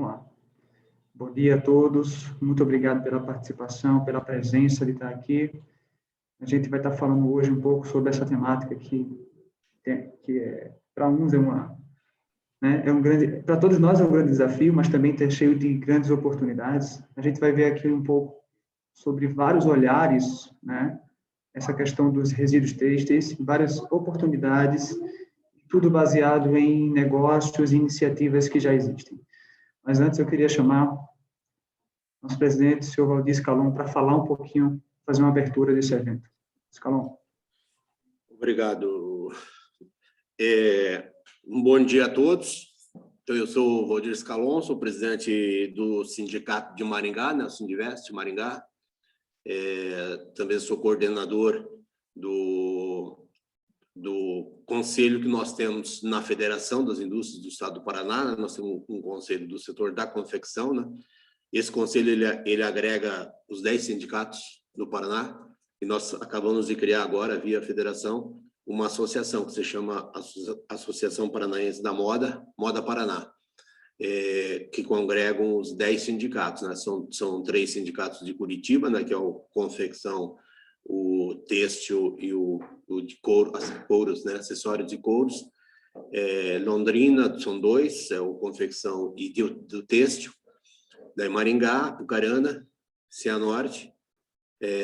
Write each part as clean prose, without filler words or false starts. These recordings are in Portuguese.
Vamos lá. Bom dia a todos. Muito obrigado pela participação, pela presença de estar aqui. A gente vai estar falando hoje um pouco sobre essa temática que para uns para todos nós é um grande desafio, mas também está cheio de grandes oportunidades. A gente vai ver aqui um pouco sobre vários olhares, né? Essa questão dos resíduos têxteis, várias oportunidades, tudo baseado em negócios e iniciativas que já existem. Mas antes eu queria chamar nosso presidente, o senhor Valdir Scalon, para falar um pouquinho, fazer uma abertura desse evento. Scalon. Obrigado. Um bom dia a todos. Então, eu sou o Valdir Scalon, sou presidente do Sindicato de Maringá, né, o Sindivest Maringá. Também sou coordenador do conselho que nós temos na Federação das Indústrias do Estado do Paraná, né? Nós temos um conselho do setor da confecção, né? Esse conselho ele agrega os 10 sindicatos do Paraná e nós acabamos de criar agora, via federação, uma associação que se chama Associação Paranaense da Moda, Moda Paraná, que congregam os 10 sindicatos, né? São 3 sindicatos de Curitiba, né? Que é o confecção, o têxtil e o de couro, couros, né? Acessórios de couros. Londrina são 2, é o confecção e do têxtil. Daí Maringá, Pucarana, Cianorte,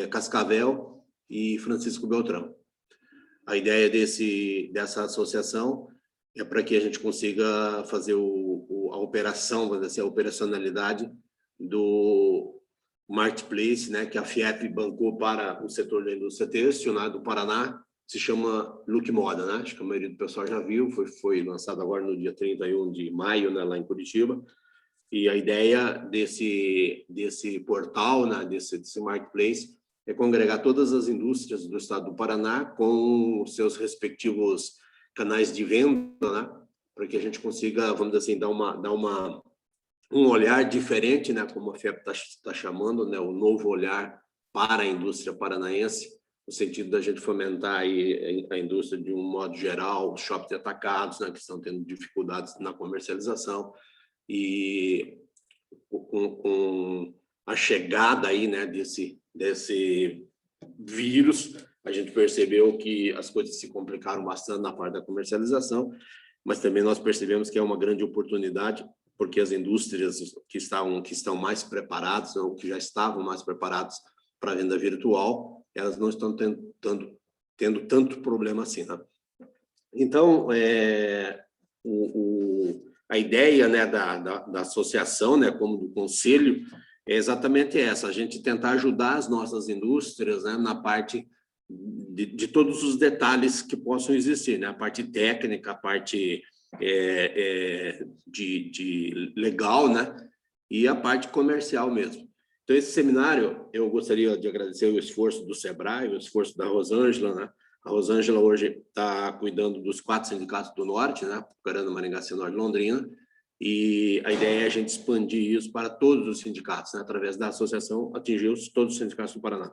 Cascavel e Francisco Beltrão. A ideia dessa associação é para que a gente consiga fazer a operação, vamos dizer assim, a operacionalidade do marketplace, né, que a FIEP bancou para o setor da indústria têxtil, né, do Paraná, se chama Look Moda, né? Acho que a maioria do pessoal já viu, foi lançado agora no dia 31 de maio, né, lá em Curitiba. E a ideia desse portal, né, desse marketplace, é congregar todas as indústrias do estado do Paraná com os seus respectivos canais de venda, né, para que a gente consiga, vamos dizer assim, dar um olhar diferente, né, como a FIEP está chamando, né, o novo olhar para a indústria paranaense, no sentido da gente fomentar aí a indústria de um modo geral, os shoppings atacados, né, que estão tendo dificuldades na comercialização. E com a chegada aí, né, desse vírus, a gente percebeu que as coisas se complicaram bastante na parte da comercialização, mas também nós percebemos que é uma grande oportunidade, porque as indústrias que estão mais preparadas, ou que já estavam mais preparadas para a venda virtual, elas não estão tendo tanto problema assim, né? Então, a ideia, né, da associação, né, como do conselho, é exatamente essa: a gente tentar ajudar as nossas indústrias, né, na parte de todos os detalhes que possam existir, né, a parte técnica, a parte de legal, né, e a parte comercial mesmo. Então, esse seminário, eu gostaria de agradecer o esforço do Sebrae, o esforço da Rosângela, né? A Rosângela hoje está cuidando dos 4 sindicatos do Norte, né? Pucarana, Maringá, Cianorte e Londrina. E a ideia é a gente expandir isso para todos os sindicatos, né? Através da associação, atingir todos os sindicatos do Paraná.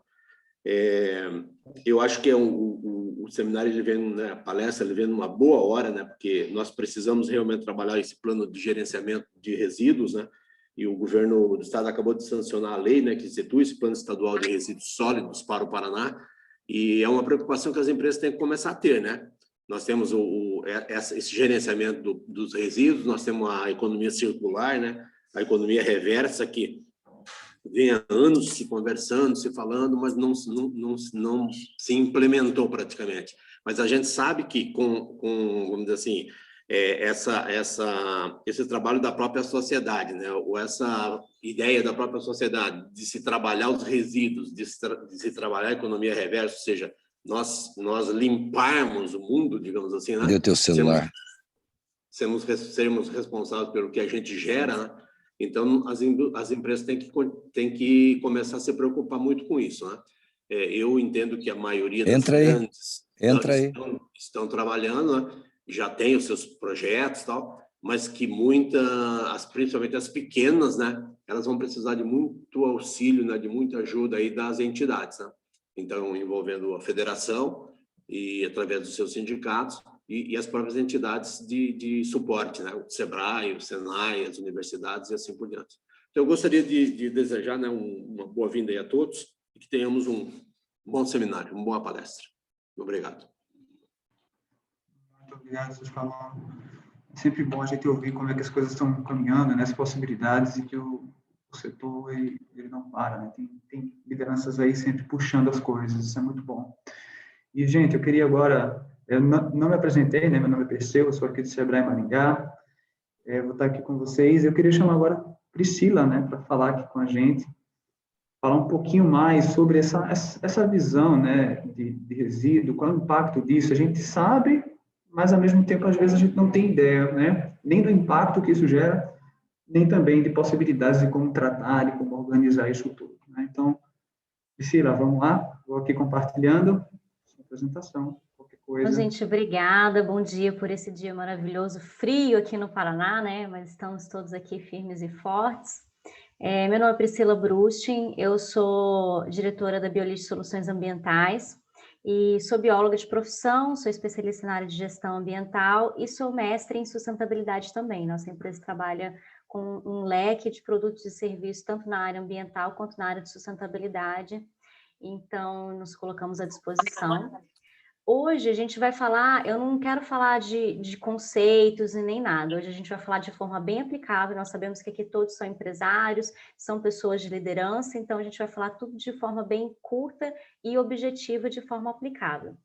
Eu acho que o seminário, ele vem, né, a palestra, ele vem numa boa hora, né? Porque nós precisamos realmente trabalhar esse plano de gerenciamento de resíduos, né? E o governo do estado acabou de sancionar a lei, né, que institui esse plano estadual de resíduos sólidos para o Paraná. E é uma preocupação que as empresas têm que começar a ter, né? Nós temos esse gerenciamento dos resíduos, nós temos a economia circular, né? A economia reversa, que vem há anos se conversando, se falando, mas não se implementou praticamente. Mas a gente sabe que vamos dizer assim, esse trabalho da própria sociedade, né? Ou essa ideia da própria sociedade de se trabalhar os resíduos, de se trabalhar a economia reversa, ou seja, nós limparmos o mundo, digamos assim, né? Cadê o teu celular? Sermos responsáveis pelo que a gente gera, né? Então, as empresas têm que começar a se preocupar muito com isso, né? Eu entendo que a maioria das grandes estão trabalhando, né? Já tem os seus projetos e tal, mas que principalmente as pequenas, né? Elas vão precisar de muito auxílio, né? De muita ajuda aí das entidades, né? Então, envolvendo a federação e através dos seus sindicatos, e as próprias entidades de suporte, né? O SEBRAE, o SENAI, as universidades e assim por diante. Então, eu gostaria de desejar, né, uma boa-vinda aí a todos e que tenhamos um bom seminário, uma boa palestra. Obrigado. Muito obrigado, Sr. Calon. É sempre bom a gente ouvir como é que as coisas estão caminhando, né, as possibilidades, e que o setor ele não para, né? Tem lideranças aí sempre puxando as coisas, isso é muito bom. E, gente, eu queria agora, eu não me apresentei, né, meu nome é Perseu, eu sou aqui do SEBRAE Maringá, vou estar aqui com vocês. Eu queria chamar agora Priscila, né, para falar aqui com a gente, falar um pouquinho mais sobre essa visão, né, de resíduo, qual é o impacto disso. A gente sabe, mas ao mesmo tempo, às vezes, a gente não tem ideia, né, nem do impacto que isso gera, nem também de possibilidades de como tratar, de como organizar isso tudo, né? Então, Priscila, vamos lá, vou aqui compartilhando sua apresentação, qualquer coisa. Bom, gente, obrigada, bom dia por esse dia maravilhoso, frio aqui no Paraná, né, mas estamos todos aqui firmes e fortes. Meu nome é Priscila Brustin, eu sou diretora da Biolite Soluções Ambientais e sou bióloga de profissão, sou especialista na área de gestão ambiental e sou mestre em sustentabilidade também. Nossa empresa trabalha com um leque de produtos e serviços, tanto na área ambiental quanto na área de sustentabilidade, então nos colocamos à disposição. Hoje a gente vai falar, eu não quero falar de conceitos e nem nada, hoje a gente vai falar de forma bem aplicável. Nós sabemos que aqui todos são empresários, são pessoas de liderança, então a gente vai falar tudo de forma bem curta e objetiva, de forma aplicável.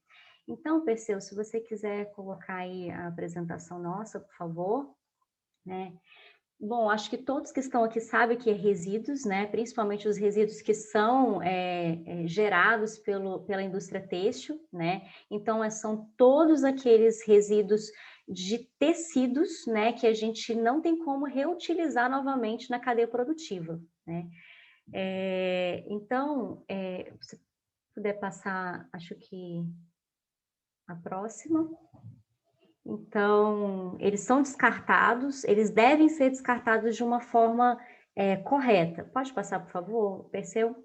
Então, Perseu, se você quiser colocar aí a apresentação nossa, por favor, né? Bom, acho que todos que estão aqui sabem que é resíduos, né? Principalmente os resíduos que são gerados pela indústria têxtil, né? Então, são todos aqueles resíduos de tecidos, né? Que a gente não tem como reutilizar novamente na cadeia produtiva, né? Então, se puder passar, acho que a próxima. Então, eles são descartados, eles devem ser descartados de uma forma correta. Pode passar, por favor, Perseu?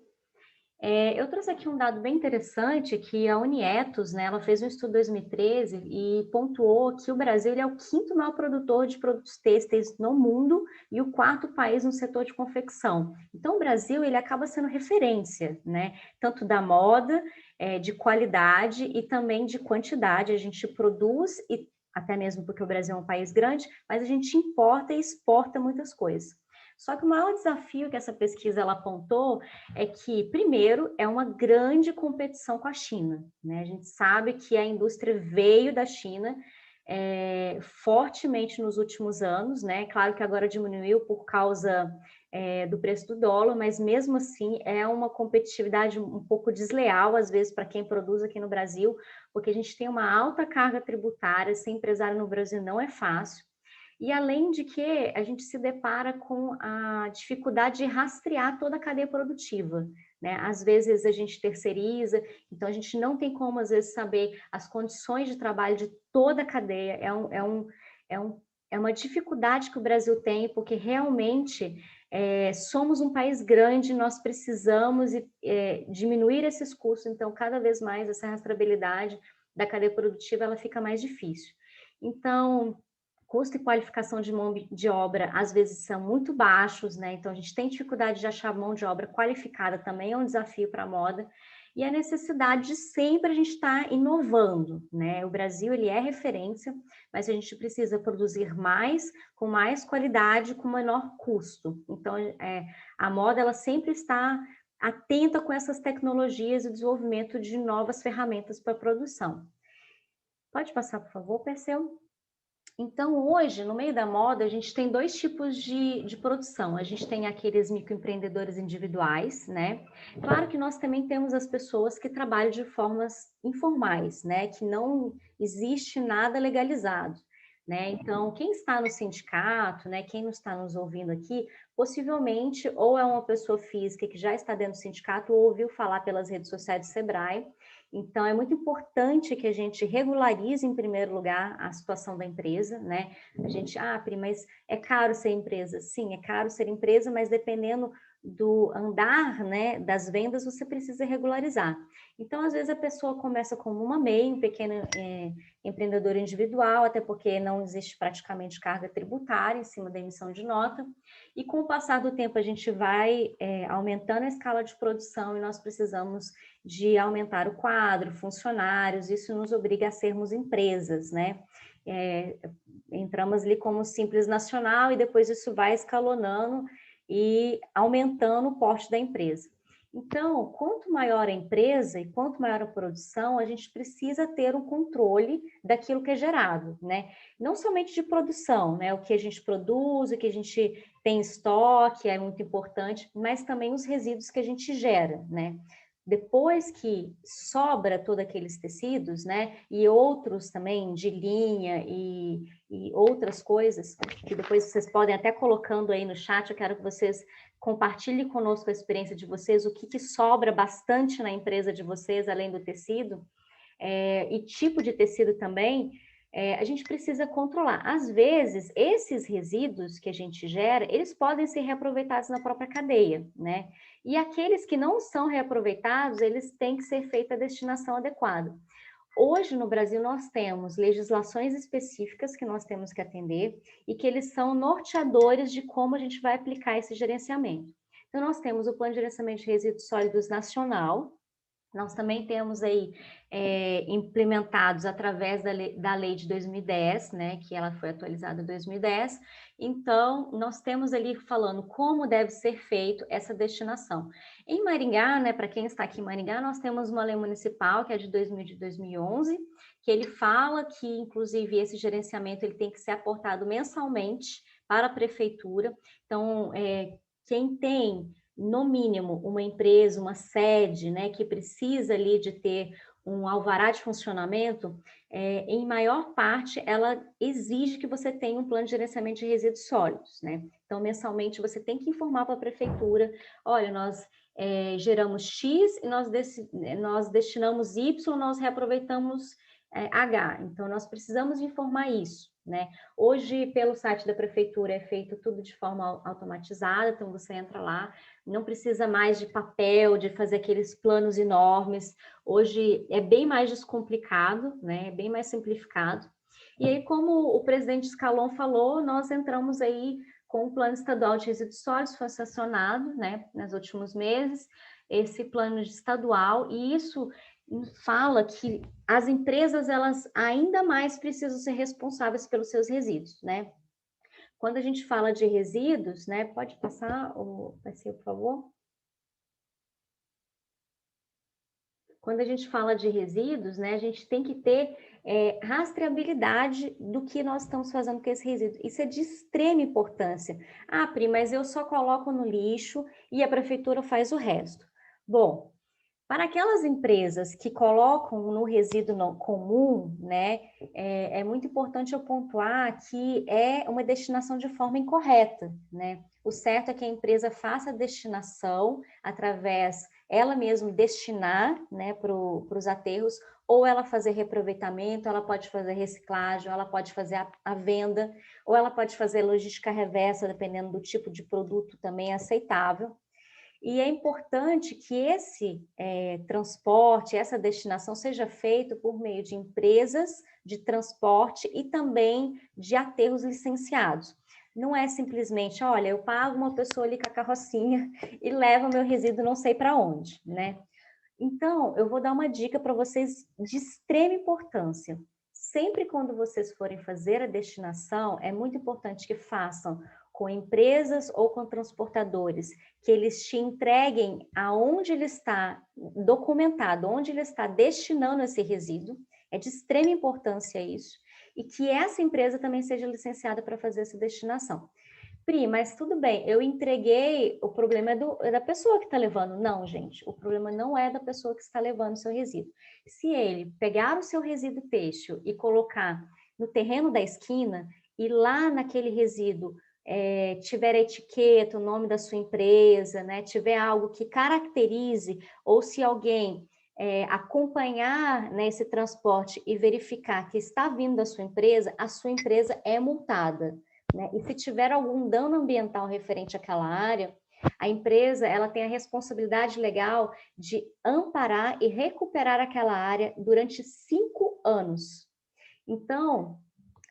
Eu trouxe aqui um dado bem interessante, que a Unietos, né, ela fez um estudo em 2013 e pontuou que o Brasil ele é o 5º maior produtor de produtos têxteis no mundo e o 4º país no setor de confecção. Então, o Brasil ele acaba sendo referência, né, tanto da moda, de qualidade e também de quantidade. A gente produz, e até mesmo porque o Brasil é um país grande, mas a gente importa e exporta muitas coisas. Só que o maior desafio que essa pesquisa ela apontou é que, primeiro, é uma grande competição com a China, né? A gente sabe que a indústria veio da China fortemente nos últimos anos, né? Claro que agora diminuiu por causa do preço do dólar, mas mesmo assim é uma competitividade um pouco desleal, às vezes, para quem produz aqui no Brasil, porque a gente tem uma alta carga tributária, ser empresário no Brasil não é fácil. E além de que a gente se depara com a dificuldade de rastrear toda a cadeia produtiva, né? Às vezes a gente terceiriza, então a gente não tem como, às vezes, saber as condições de trabalho de toda a cadeia. É uma dificuldade que o Brasil tem, porque realmente somos um país grande, nós precisamos diminuir esses custos, então cada vez mais essa rastreabilidade da cadeia produtiva ela fica mais difícil. Então, custo e qualificação de mão de obra, às vezes, são muito baixos, né? Então, a gente tem dificuldade de achar mão de obra qualificada, também é um desafio para a moda. E a necessidade de sempre a gente estar inovando, né? O Brasil, ele é referência, mas a gente precisa produzir mais, com mais qualidade, com menor custo. Então, a moda, ela sempre está atenta com essas tecnologias e o desenvolvimento de novas ferramentas para a produção. Pode passar, por favor, Perseu? Então, hoje, no meio da moda, a gente tem 2 tipos de produção. A gente tem aqueles microempreendedores individuais, né? Claro que nós também temos as pessoas que trabalham de formas informais, né? Que não existe nada legalizado, né? Então, quem está no sindicato, né? Quem não está nos ouvindo aqui, possivelmente ou é uma pessoa física que já está dentro do sindicato ou ouviu falar pelas redes sociais do SEBRAE. Então, é muito importante que a gente regularize, em primeiro lugar, a situação da empresa, né? A gente, Pri, mas é caro ser empresa? Sim, é caro ser empresa, mas dependendo do andar, né, das vendas, você precisa regularizar. Então, às vezes, a pessoa começa como uma MEI, um pequeno empreendedor individual, até porque não existe praticamente carga tributária em cima da emissão de nota, e com o passar do tempo a gente vai aumentando a escala de produção e nós precisamos de aumentar o quadro, funcionários, isso nos obriga a sermos empresas, né? Entramos ali como simples nacional e depois isso vai escalonando e aumentando o porte da empresa. Então, quanto maior a empresa e quanto maior a produção, a gente precisa ter um controle daquilo que é gerado, né? Não somente de produção, né? O que a gente produz, o que a gente tem em estoque é muito importante, mas também os resíduos que a gente gera, né? Depois que sobra todos aqueles tecidos, né, e outros também de linha e outras coisas, que depois vocês podem até colocando aí no chat, eu quero que vocês compartilhem conosco a experiência de vocês, o que sobra bastante na empresa de vocês, além do tecido, e tipo de tecido também, a gente precisa controlar. Às vezes, esses resíduos que a gente gera, eles podem ser reaproveitados na própria cadeia, né? E aqueles que não são reaproveitados, eles têm que ser feita a destinação adequada. Hoje, no Brasil, nós temos legislações específicas que nós temos que atender e que eles são norteadores de como a gente vai aplicar esse gerenciamento. Então, nós temos o Plano de Gerenciamento de Resíduos Sólidos Nacional. Nós também temos aí implementados através da lei de 2010, né, que ela foi atualizada em 2010. Então, nós temos ali falando como deve ser feito essa destinação. Em Maringá, né, para quem está aqui em Maringá, nós temos uma lei municipal que é de 2011, que ele fala que, inclusive, esse gerenciamento ele tem que ser aportado mensalmente para a prefeitura. Então, quem tem no mínimo, uma empresa, uma sede, né, que precisa ali de ter um alvará de funcionamento, em maior parte, ela exige que você tenha um plano de gerenciamento de resíduos sólidos, né? Então, mensalmente, você tem que informar para a prefeitura, olha, nós geramos X e nós destinamos Y, nós reaproveitamos H. Então, nós precisamos informar isso, né? Hoje, pelo site da prefeitura, é feito tudo de forma automatizada, então você entra lá, não precisa mais de papel, de fazer aqueles planos enormes. Hoje é bem mais descomplicado, né? É bem mais simplificado. E aí, como o presidente Scalon falou, nós entramos aí com o Plano Estadual de Resíduos Sólidos, foi sancionado, né, nos últimos meses, esse plano estadual, e isso fala que as empresas, elas ainda mais precisam ser responsáveis pelos seus resíduos, né? Quando a gente fala de resíduos, né, pode passar, por favor? Quando a gente fala de resíduos, né, a gente tem que ter rastreabilidade do que nós estamos fazendo com esse resíduo. Isso é de extrema importância. Ah, Pri, mas eu só coloco no lixo e a prefeitura faz o resto. Bom, para aquelas empresas que colocam no resíduo não comum, né, é muito importante eu pontuar que é uma destinação de forma incorreta, né? O certo é que a empresa faça a destinação através, ela mesma destinar, né, para os aterros, ou ela fazer reaproveitamento, ela pode fazer reciclagem, ela pode fazer a venda, ou ela pode fazer logística reversa, dependendo do tipo de produto também é aceitável. E é importante que esse transporte, essa destinação seja feito por meio de empresas de transporte e também de aterros licenciados. Não é simplesmente, olha, eu pago uma pessoa ali com a carrocinha e levo meu resíduo não sei para onde, né? Então, eu vou dar uma dica para vocês de extrema importância. Sempre quando vocês forem fazer a destinação, é muito importante que façam com empresas ou com transportadores, que eles te entreguem aonde ele está documentado, onde ele está destinando esse resíduo, é de extrema importância isso, e que essa empresa também seja licenciada para fazer essa destinação. Pri, mas tudo bem, eu entreguei, o problema é da pessoa que está levando. Não, gente, o problema não é da pessoa que está levando o seu resíduo. Se ele pegar o seu resíduo têxtil e colocar no terreno da esquina, e lá naquele resíduo tiver a etiqueta, o nome da sua empresa, né, tiver algo que caracterize, ou se alguém acompanhar, né, esse transporte e verificar que está vindo da sua empresa, a sua empresa é multada, né? E se tiver algum dano ambiental referente àquela área, A empresa, ela tem a responsabilidade legal de amparar e recuperar aquela área durante 5 anos. Então,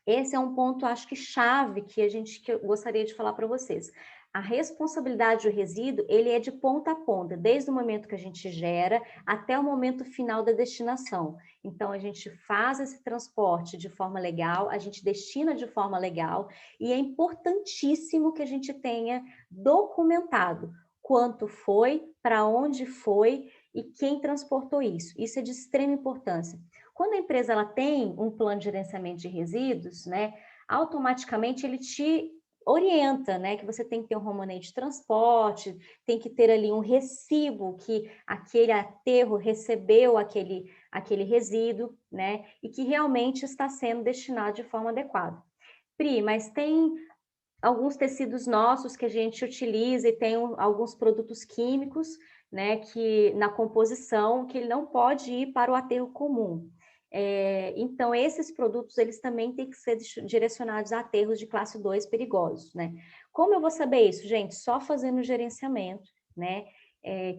esse é um ponto, acho que chave, que eu gostaria de falar para vocês. A responsabilidade do resíduo, ele é de ponta a ponta, desde o momento que a gente gera até o momento final da destinação. Então, a gente faz esse transporte de forma legal, a gente destina de forma legal, e é importantíssimo que a gente tenha documentado quanto foi, para onde foi e quem transportou isso. Isso é de extrema importância. Quando a empresa ela tem um plano de gerenciamento de resíduos, né, automaticamente ele te orienta, né, que você tem que ter um romanente de transporte, tem que ter ali um recibo que aquele aterro recebeu aquele resíduo, né, e que realmente está sendo destinado de forma adequada. Pri, mas tem alguns tecidos nossos que a gente utiliza e tem alguns produtos químicos, né, que na composição que ele não pode ir para o aterro comum. Então, esses produtos, eles também têm que ser direcionados a aterros de classe 2 perigosos, né? Como eu vou saber isso, gente? Só fazendo o gerenciamento, né?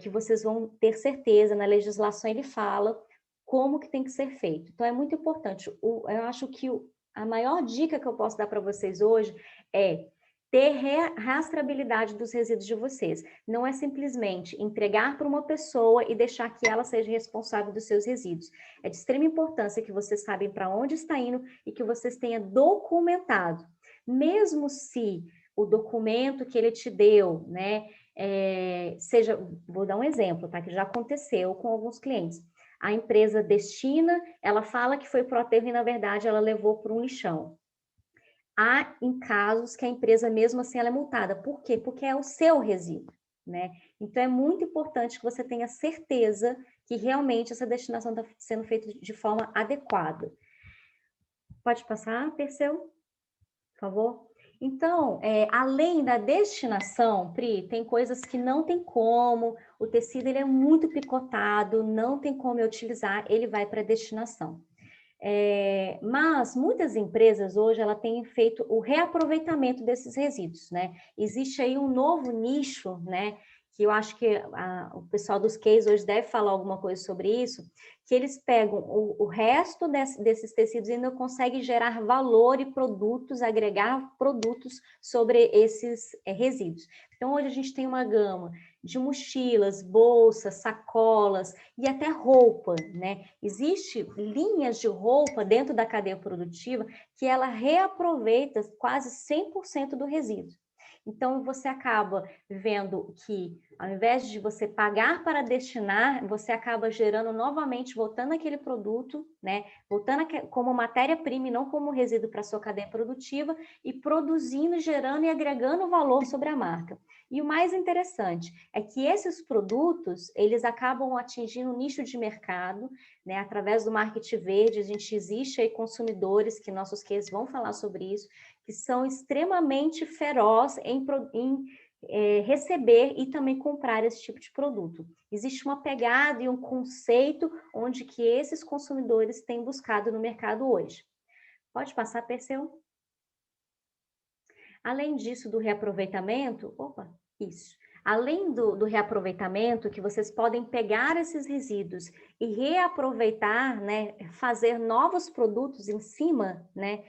Que vocês vão ter certeza, na legislação ele fala como que tem que ser feito. Então, é muito importante. Eu acho que a maior dica que eu posso dar para vocês hoje é ter rastreabilidade dos resíduos de vocês. Não é simplesmente entregar para uma pessoa e deixar que ela seja responsável dos seus resíduos. É de extrema importância que vocês sabem para onde está indo e que vocês tenham documentado. Mesmo se o documento que ele te deu, né, vou dar um exemplo, tá, que já aconteceu com alguns clientes. A empresa destina, ela fala que foi para o aterro e, na verdade, ela levou para um lixão. Há em casos que a empresa, mesmo assim, ela é multada. Por quê? Porque é o seu resíduo, né? Então, é muito importante que você tenha certeza que realmente essa destinação está sendo feita de forma adequada. Pode passar, Perseu? Por favor? Então, além da destinação, Pri, tem coisas que não tem como, o tecido ele é muito picotado, não tem como eu utilizar, ele vai para a destinação. Mas muitas empresas hoje ela têm feito o reaproveitamento desses resíduos, né? Existe aí um novo nicho, né? Que eu acho que o pessoal dos cases hoje deve falar alguma coisa sobre isso, que eles pegam o resto desses tecidos e ainda conseguem gerar valor e produtos, agregar produtos sobre esses resíduos. Então, hoje a gente tem uma gama de mochilas, bolsas, sacolas e até roupa, né? Existem linhas de roupa dentro da cadeia produtiva que ela reaproveita quase 100% do resíduo. Então, você acaba vendo que, ao invés de você pagar para destinar, você acaba gerando novamente, voltando aquele produto, né? Voltando como matéria-prima e não como resíduo para a sua cadeia produtiva e produzindo, gerando e agregando valor sobre a marca. E o mais interessante é que esses produtos, eles acabam atingindo um nicho de mercado, né? Através do marketing verde, existe aí consumidores, que nossos cases vão falar sobre isso, que são extremamente ferozes em receber e também comprar esse tipo de produto. Existe uma pegada e um conceito onde que esses consumidores têm buscado no mercado hoje. Pode passar, Perseu? Além disso, do reaproveitamento, além do reaproveitamento, que vocês podem pegar esses resíduos e reaproveitar, né, fazer novos produtos em cima, né,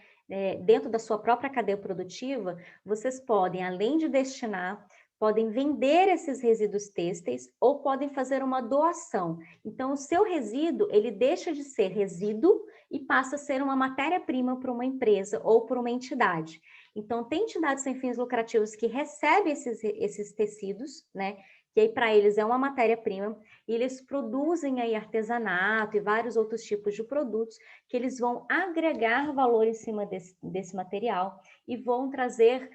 dentro da sua própria cadeia produtiva, vocês podem, além de destinar, podem vender esses resíduos têxteis ou podem fazer uma doação. Então, o seu resíduo, ele deixa de ser resíduo e passa a ser uma matéria-prima para uma empresa ou para uma entidade. Então, tem entidades sem fins lucrativos que recebem esses tecidos, né? Que aí para eles é uma matéria-prima, e eles produzem aí artesanato e vários outros tipos de produtos que eles vão agregar valor em cima desse material e vão trazer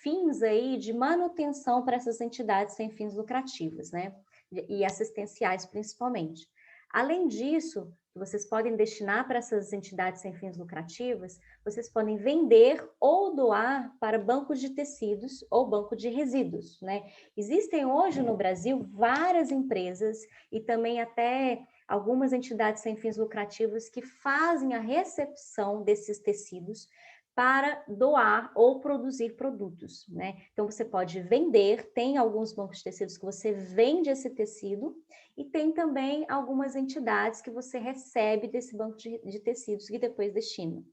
fins aí de manutenção para essas entidades sem fins lucrativos, né? E assistenciais principalmente. Além disso, vocês podem destinar para essas entidades sem fins lucrativos, vocês podem vender ou doar para bancos de tecidos ou banco de resíduos, né? Existem hoje no Brasil várias empresas e também até algumas entidades sem fins lucrativos que fazem a recepção desses tecidos para doar ou produzir produtos, né? Então, você pode vender, tem alguns bancos de tecidos que você vende esse tecido, e tem também algumas entidades que você recebe desse banco de tecidos e depois destina.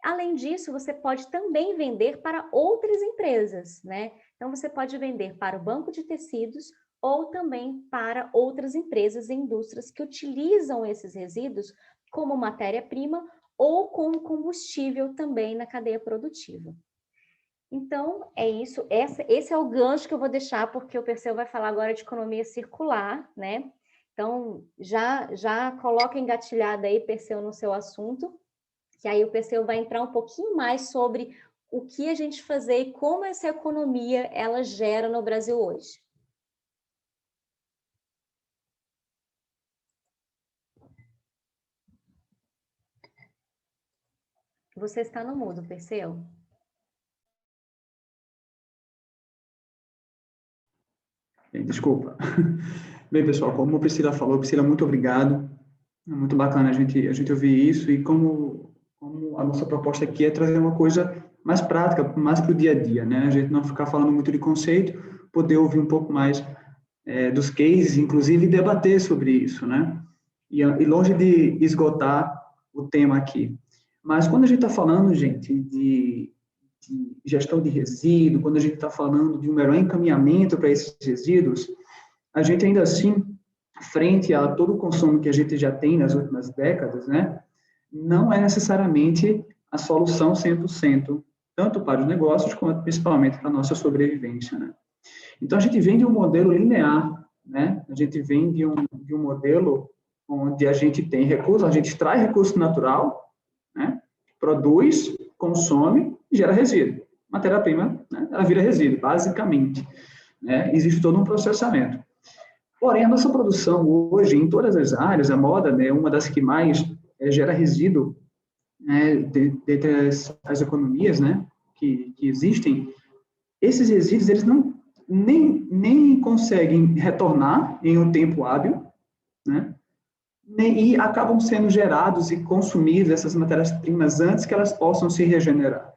Além disso, você pode também vender para outras empresas, né? Então, você pode vender para o banco de tecidos ou também para outras empresas e indústrias que utilizam esses resíduos como matéria-prima ou como combustível também na cadeia produtiva. Então, é isso. Esse é o gancho que eu vou deixar, porque o Perseu vai falar agora de economia circular, né? Então, já coloca engatilhada aí, Perseu, no seu assunto, que aí o Perseu vai entrar um pouquinho mais sobre o que a gente fazer e como essa economia ela gera no Brasil hoje. Você está no mudo, Perseu. Desculpa. Bem, pessoal, como a Priscila falou, Priscila, muito obrigado. É muito bacana a gente ouvir isso, e como a nossa proposta aqui é trazer uma coisa mais prática, mais para o dia a dia, né? A gente não ficar falando muito de conceito, poder ouvir um pouco mais dos cases, inclusive debater sobre isso, né? E longe de esgotar o tema aqui. Mas quando a gente está falando, gente, de gestão de resíduo, quando a gente está falando de um melhor encaminhamento para esses resíduos, a gente ainda assim, frente a todo o consumo que a gente já tem nas últimas décadas, né, não é necessariamente a solução 100%, tanto para os negócios, quanto principalmente para a nossa sobrevivência, né? Então, a gente vem de um modelo linear, né? A gente vem de um modelo onde a gente tem recurso, a gente extrai recurso natural, né? Produz, consome e gera resíduo. Matéria-prima, né? Ela vira resíduo, basicamente, né? Existe todo um processamento. Porém, a nossa produção hoje, em todas as áreas, a moda é, né, uma das que mais gera resíduo, né, dentre as economias, né, que existem. Esses resíduos, eles nem conseguem retornar em um tempo hábil, né, e acabam sendo gerados e consumidos, essas matérias-primas, antes que elas possam se regenerar.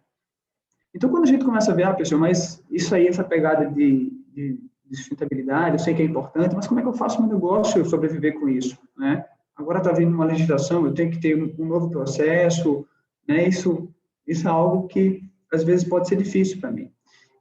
Então, quando a gente começa a ver, pessoal, mas isso aí, essa pegada de sustentabilidade, eu sei que é importante, mas como é que eu faço meu negócio sobreviver com isso, né? Agora está vindo uma legislação, eu tenho que ter um novo processo, né? Isso é algo que, às vezes, pode ser difícil para mim.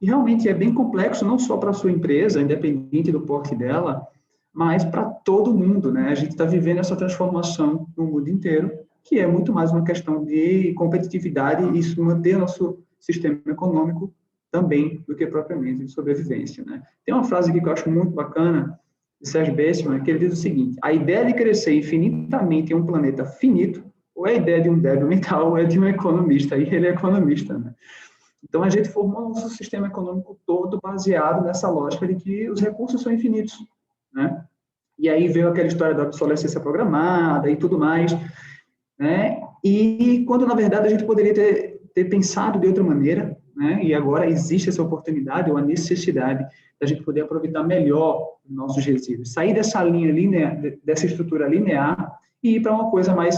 E realmente é bem complexo, não só para a sua empresa, independente do porte dela, mas para todo mundo, né? A gente está vivendo essa transformação no mundo inteiro, que é muito mais uma questão de competitividade e isso manter nosso sistema econômico também do que propriamente de sobrevivência, né? Tem uma frase aqui que eu acho muito bacana, de Serge Bessman, que ele diz o seguinte: a ideia de crescer infinitamente em um planeta finito, ou é a ideia de um débil mental, ou é de um economista, e ele é economista, né? Então, a gente formou o nosso sistema econômico todo baseado nessa lógica de que os recursos são infinitos, né? E aí veio aquela história da obsolescência programada e tudo mais, né? E quando, na verdade, a gente poderia ter pensado de outra maneira, né? E agora existe essa oportunidade ou a necessidade da gente poder aproveitar melhor nossos resíduos, sair dessa linha linear, dessa estrutura linear e ir para uma coisa mais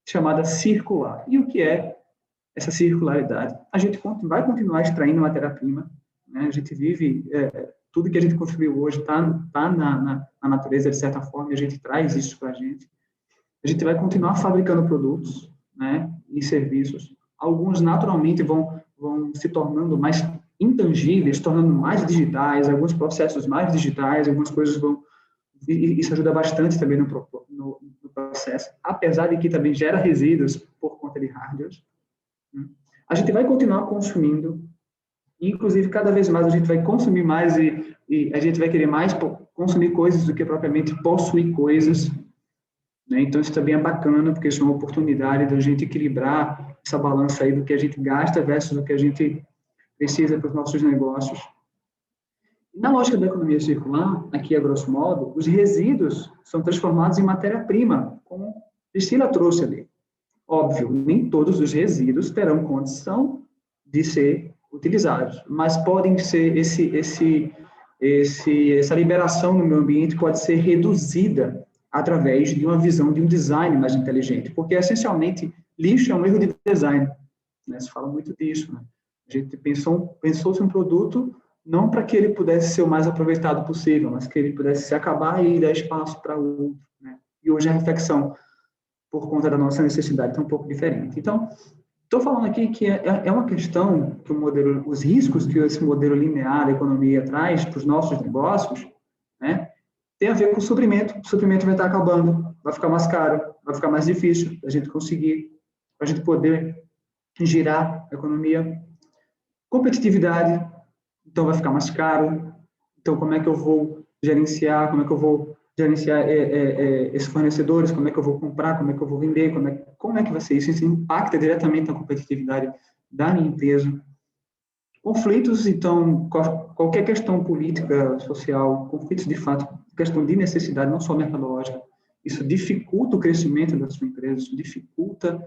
chamada circular. E o que é essa circularidade? A gente vai continuar extraindo matéria-prima, né? A gente vive, tudo que a gente construiu hoje está na natureza, de certa forma, e a gente traz isso para a gente. A gente vai continuar fabricando produtos, né, e serviços. Alguns, naturalmente, vão se tornando mais intangíveis, se tornando mais digitais, alguns processos mais digitais, algumas coisas vão... Isso ajuda bastante também no processo, apesar de que também gera resíduos por conta de hardware. A gente vai continuar consumindo, inclusive, cada vez mais a gente vai consumir mais e a gente vai querer mais consumir coisas do que propriamente possuir coisas, né? Então, isso também é bacana, porque isso é uma oportunidade da gente equilibrar essa balança aí do que a gente gasta versus o que a gente precisa para os nossos negócios. Na lógica da economia circular, aqui a grosso modo, os resíduos são transformados em matéria-prima, como Priscila trouxe ali. Óbvio, nem todos os resíduos terão condição de ser utilizados, mas podem ser essa liberação no meio ambiente pode ser reduzida através de uma visão de um design mais inteligente, porque essencialmente lixo é um erro de design, né? Se fala muito disso, né? A gente pensou-se um produto não para que ele pudesse ser o mais aproveitado possível, mas que ele pudesse se acabar e dar espaço para o outro, né? E hoje a reflexão, por conta da nossa necessidade, está um pouco diferente. Então, estou falando aqui que é uma questão que os riscos que esse modelo linear da economia traz para os nossos negócios, né, tem a ver com o suprimento. O suprimento vai estar acabando, vai ficar mais caro, vai ficar mais difícil a gente conseguir, a gente poder girar a economia. Competitividade, então vai ficar mais caro. Então, como é que eu vou gerenciar? Como é que eu vou gerenciar esses fornecedores? Como é que eu vou comprar? Como é que eu vou vender? Como é que vai ser isso? Isso impacta diretamente na competitividade da minha empresa. Conflitos, então, qualquer questão política, social, conflitos de fato, questão de necessidade, não só mercadológica, isso dificulta o crescimento da sua empresa, isso dificulta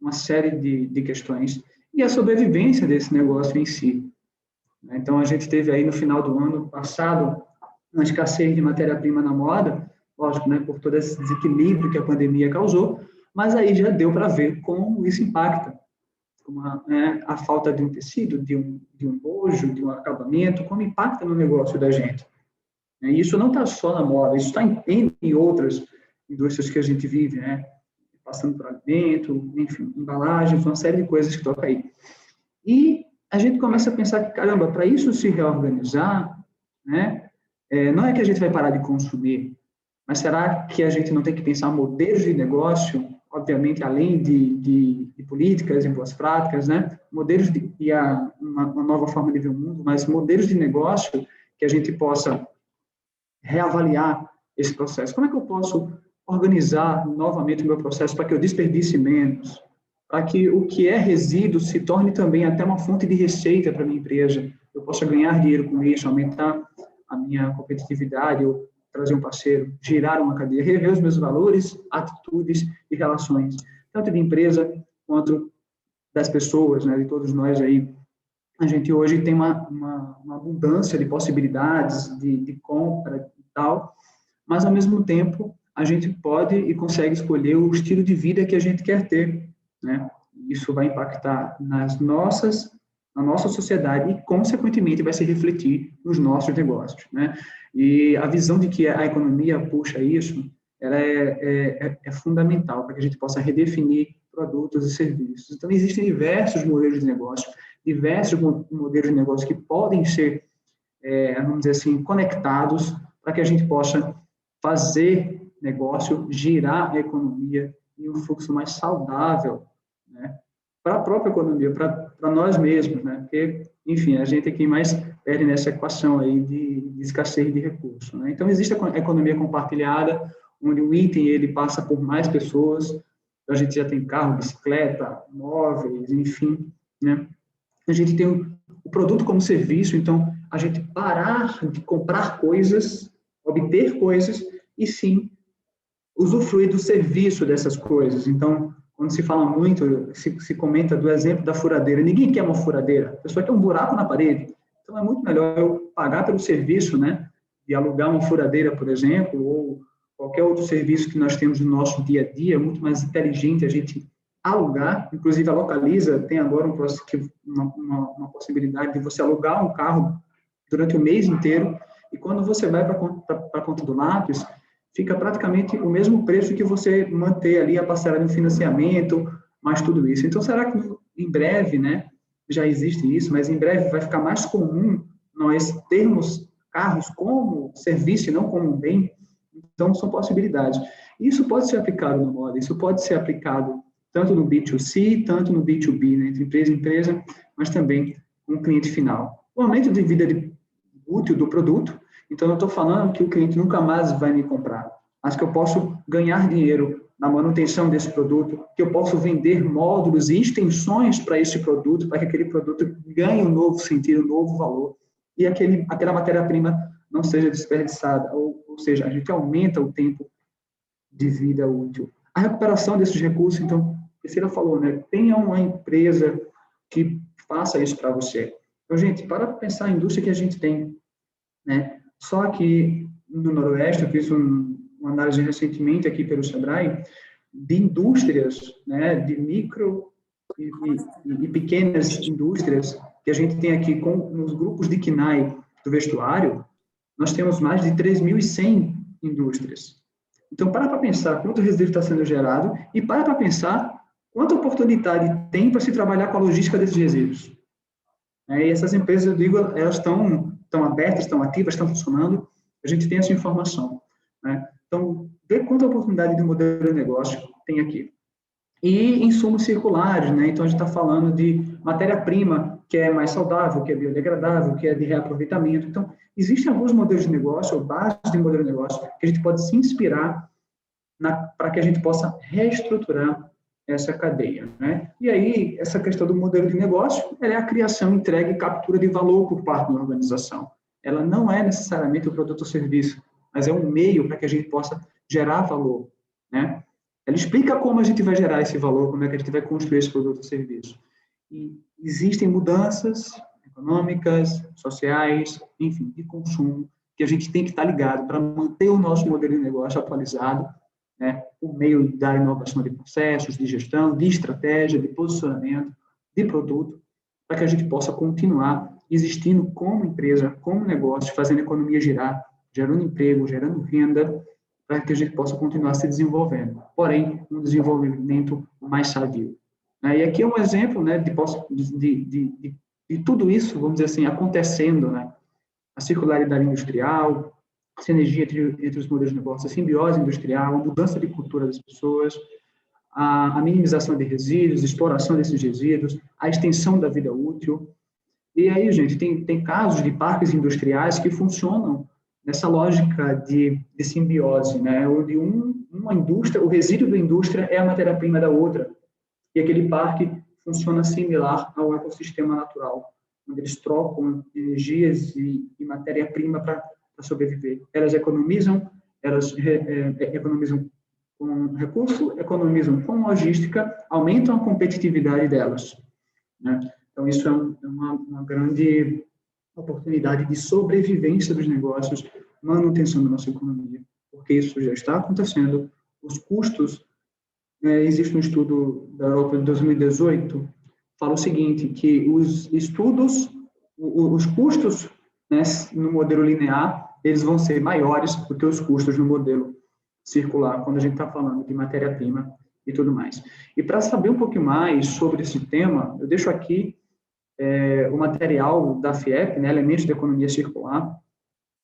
uma série de questões, e a sobrevivência desse negócio em si. Então, a gente teve aí no final do ano passado uma escassez de matéria-prima na moda, lógico, né, por todo esse desequilíbrio que a pandemia causou, mas aí já deu para ver como isso impacta, como a falta de um tecido, de um bojo, de um acabamento, como impacta no negócio da gente. E isso não está só na moda, isso está em outras indústrias que a gente vive, né? Passando por alimento, enfim, embalagens, uma série de coisas que toca aí. E a gente começa a pensar que, caramba, para isso se reorganizar, né, não é que a gente vai parar de consumir, mas será que a gente não tem que pensar modelos de negócio, obviamente, além de políticas e boas práticas, né, modelos uma nova forma de ver o mundo, mas modelos de negócio que a gente possa reavaliar esse processo. Como é que eu posso organizar novamente o meu processo para que eu desperdice menos, para que o que é resíduo se torne também até uma fonte de receita para a minha empresa, eu possa ganhar dinheiro com isso, aumentar a minha competitividade, ou trazer um parceiro, girar uma cadeia, rever os meus valores, atitudes e relações, tanto de empresa quanto das pessoas, né, de todos nós aí. A gente hoje tem uma abundância de possibilidades de compra e tal, mas, ao mesmo tempo, a gente pode e consegue escolher o estilo de vida que a gente quer ter, né? Isso vai impactar na nossa sociedade e, consequentemente, vai se refletir nos nossos negócios, né? E a visão de que a economia puxa isso, ela é fundamental para que a gente possa redefinir produtos e serviços. Então, existem diversos modelos de negócio, diversos modelos de negócio que podem ser, vamos dizer assim, conectados para que a gente possa fazer negócio, girar a economia em um fluxo mais saudável, né, para a própria economia, para nós mesmos, né, porque, enfim, a gente é quem mais perde nessa equação aí de escassez de recursos, né. Então, existe a economia compartilhada, onde o item ele passa por mais pessoas, então a gente já tem carro, bicicleta, móveis, enfim, né. A gente tem o produto como serviço, então, a gente parar de comprar coisas, obter coisas, e sim usufruir do serviço dessas coisas. Então, quando se fala muito, se comenta do exemplo da furadeira. Ninguém quer uma furadeira, a pessoa quer um buraco na parede. Então, é muito melhor eu pagar pelo serviço, né, de alugar uma furadeira, por exemplo, ou qualquer outro serviço que nós temos no nosso dia a dia, muito mais inteligente a gente alugar. Inclusive, a Localiza tem agora uma possibilidade de você alugar um carro durante o mês inteiro, e quando você vai para a conta do lápis, fica praticamente o mesmo preço que você manter ali a parcela de um financiamento, mais tudo isso. Então, será que em breve, né, já existe isso, mas em breve vai ficar mais comum nós termos carros como serviço e não como um bem? Então, são possibilidades. Isso pode ser aplicado na moda, isso pode ser aplicado tanto no B2C, tanto no B2B, né, entre empresa e empresa, mas também com o cliente final. O aumento de vida útil do produto. Então, eu estou falando que o cliente nunca mais vai me comprar, mas que eu posso ganhar dinheiro na manutenção desse produto, que eu posso vender módulos e extensões para esse produto, para que aquele produto ganhe um novo sentido, um novo valor, e aquela matéria-prima não seja desperdiçada, ou seja, a gente aumenta o tempo de vida útil. A recuperação desses recursos, então, a Priscila falou, né, tenha uma empresa que faça isso para você. Então, gente, para pensar a indústria que a gente tem, né? Só que no Noroeste, eu fiz uma análise recentemente aqui pelo Sebrae, de indústrias, né, de micro e pequenas indústrias que a gente tem aqui nos grupos de KNAI do vestuário, nós temos mais de 3.100 indústrias. Então, para pensar quanto resíduo está sendo gerado e para pensar quanta oportunidade tem para se trabalhar com a logística desses resíduos. E essas empresas, eu digo, elas estão abertas, estão ativas, estão funcionando, a gente tem essa informação. Né? Então, ver quanta oportunidade de modelo de negócio tem aqui. E insumos circulares, né? Então, a gente está falando de matéria-prima que é mais saudável, que é biodegradável, que é de reaproveitamento. Então, existem alguns modelos de negócio, ou bases de modelo de negócio, que a gente pode se inspirar para que a gente possa reestruturar essa cadeia, né? E aí, essa questão do modelo de negócio, ela é a criação, entrega e captura de valor por parte da organização. Ela não é necessariamente o produto ou serviço, mas é um meio para que a gente possa gerar valor, né? Ela explica como a gente vai gerar esse valor, como é que a gente vai construir esse produto ou serviço. E existem mudanças econômicas, sociais, enfim, de consumo, que a gente tem que estar ligado para manter o nosso modelo de negócio atualizado, né, por meio da inovação de processos, de gestão, de estratégia, de posicionamento, de produto, para que a gente possa continuar existindo como empresa, como negócio, fazendo a economia girar, gerando emprego, gerando renda, para que a gente possa continuar se desenvolvendo. Porém, um desenvolvimento mais sadio. E aqui é um exemplo, né, de tudo isso, vamos dizer assim, acontecendo, né? A circularidade industrial, a sinergia entre os modelos de negócio, a simbiose industrial, a mudança de cultura das pessoas, a minimização de resíduos, a exploração desses resíduos, a extensão da vida útil. E aí, gente, tem casos de parques industriais que funcionam nessa lógica de simbiose, né? Onde uma indústria, o resíduo da indústria é a matéria-prima da outra. E aquele parque funciona similar ao ecossistema natural, onde eles trocam energias e matéria-prima para sobreviver. Elas economizam com recurso, economizam com logística, aumentam a competitividade delas, né? Então, isso é uma grande oportunidade de sobrevivência dos negócios, manutenção da nossa economia, porque isso já está acontecendo. Os custos, existe um estudo da Europa de 2018, fala o seguinte, que os custos, né, no modelo linear, eles vão ser maiores do que os custos no modelo circular, quando a gente está falando de matéria-prima e tudo mais. E para saber um pouquinho mais sobre esse tema, eu deixo aqui o material da FIEP, né, Elementos da Economia Circular.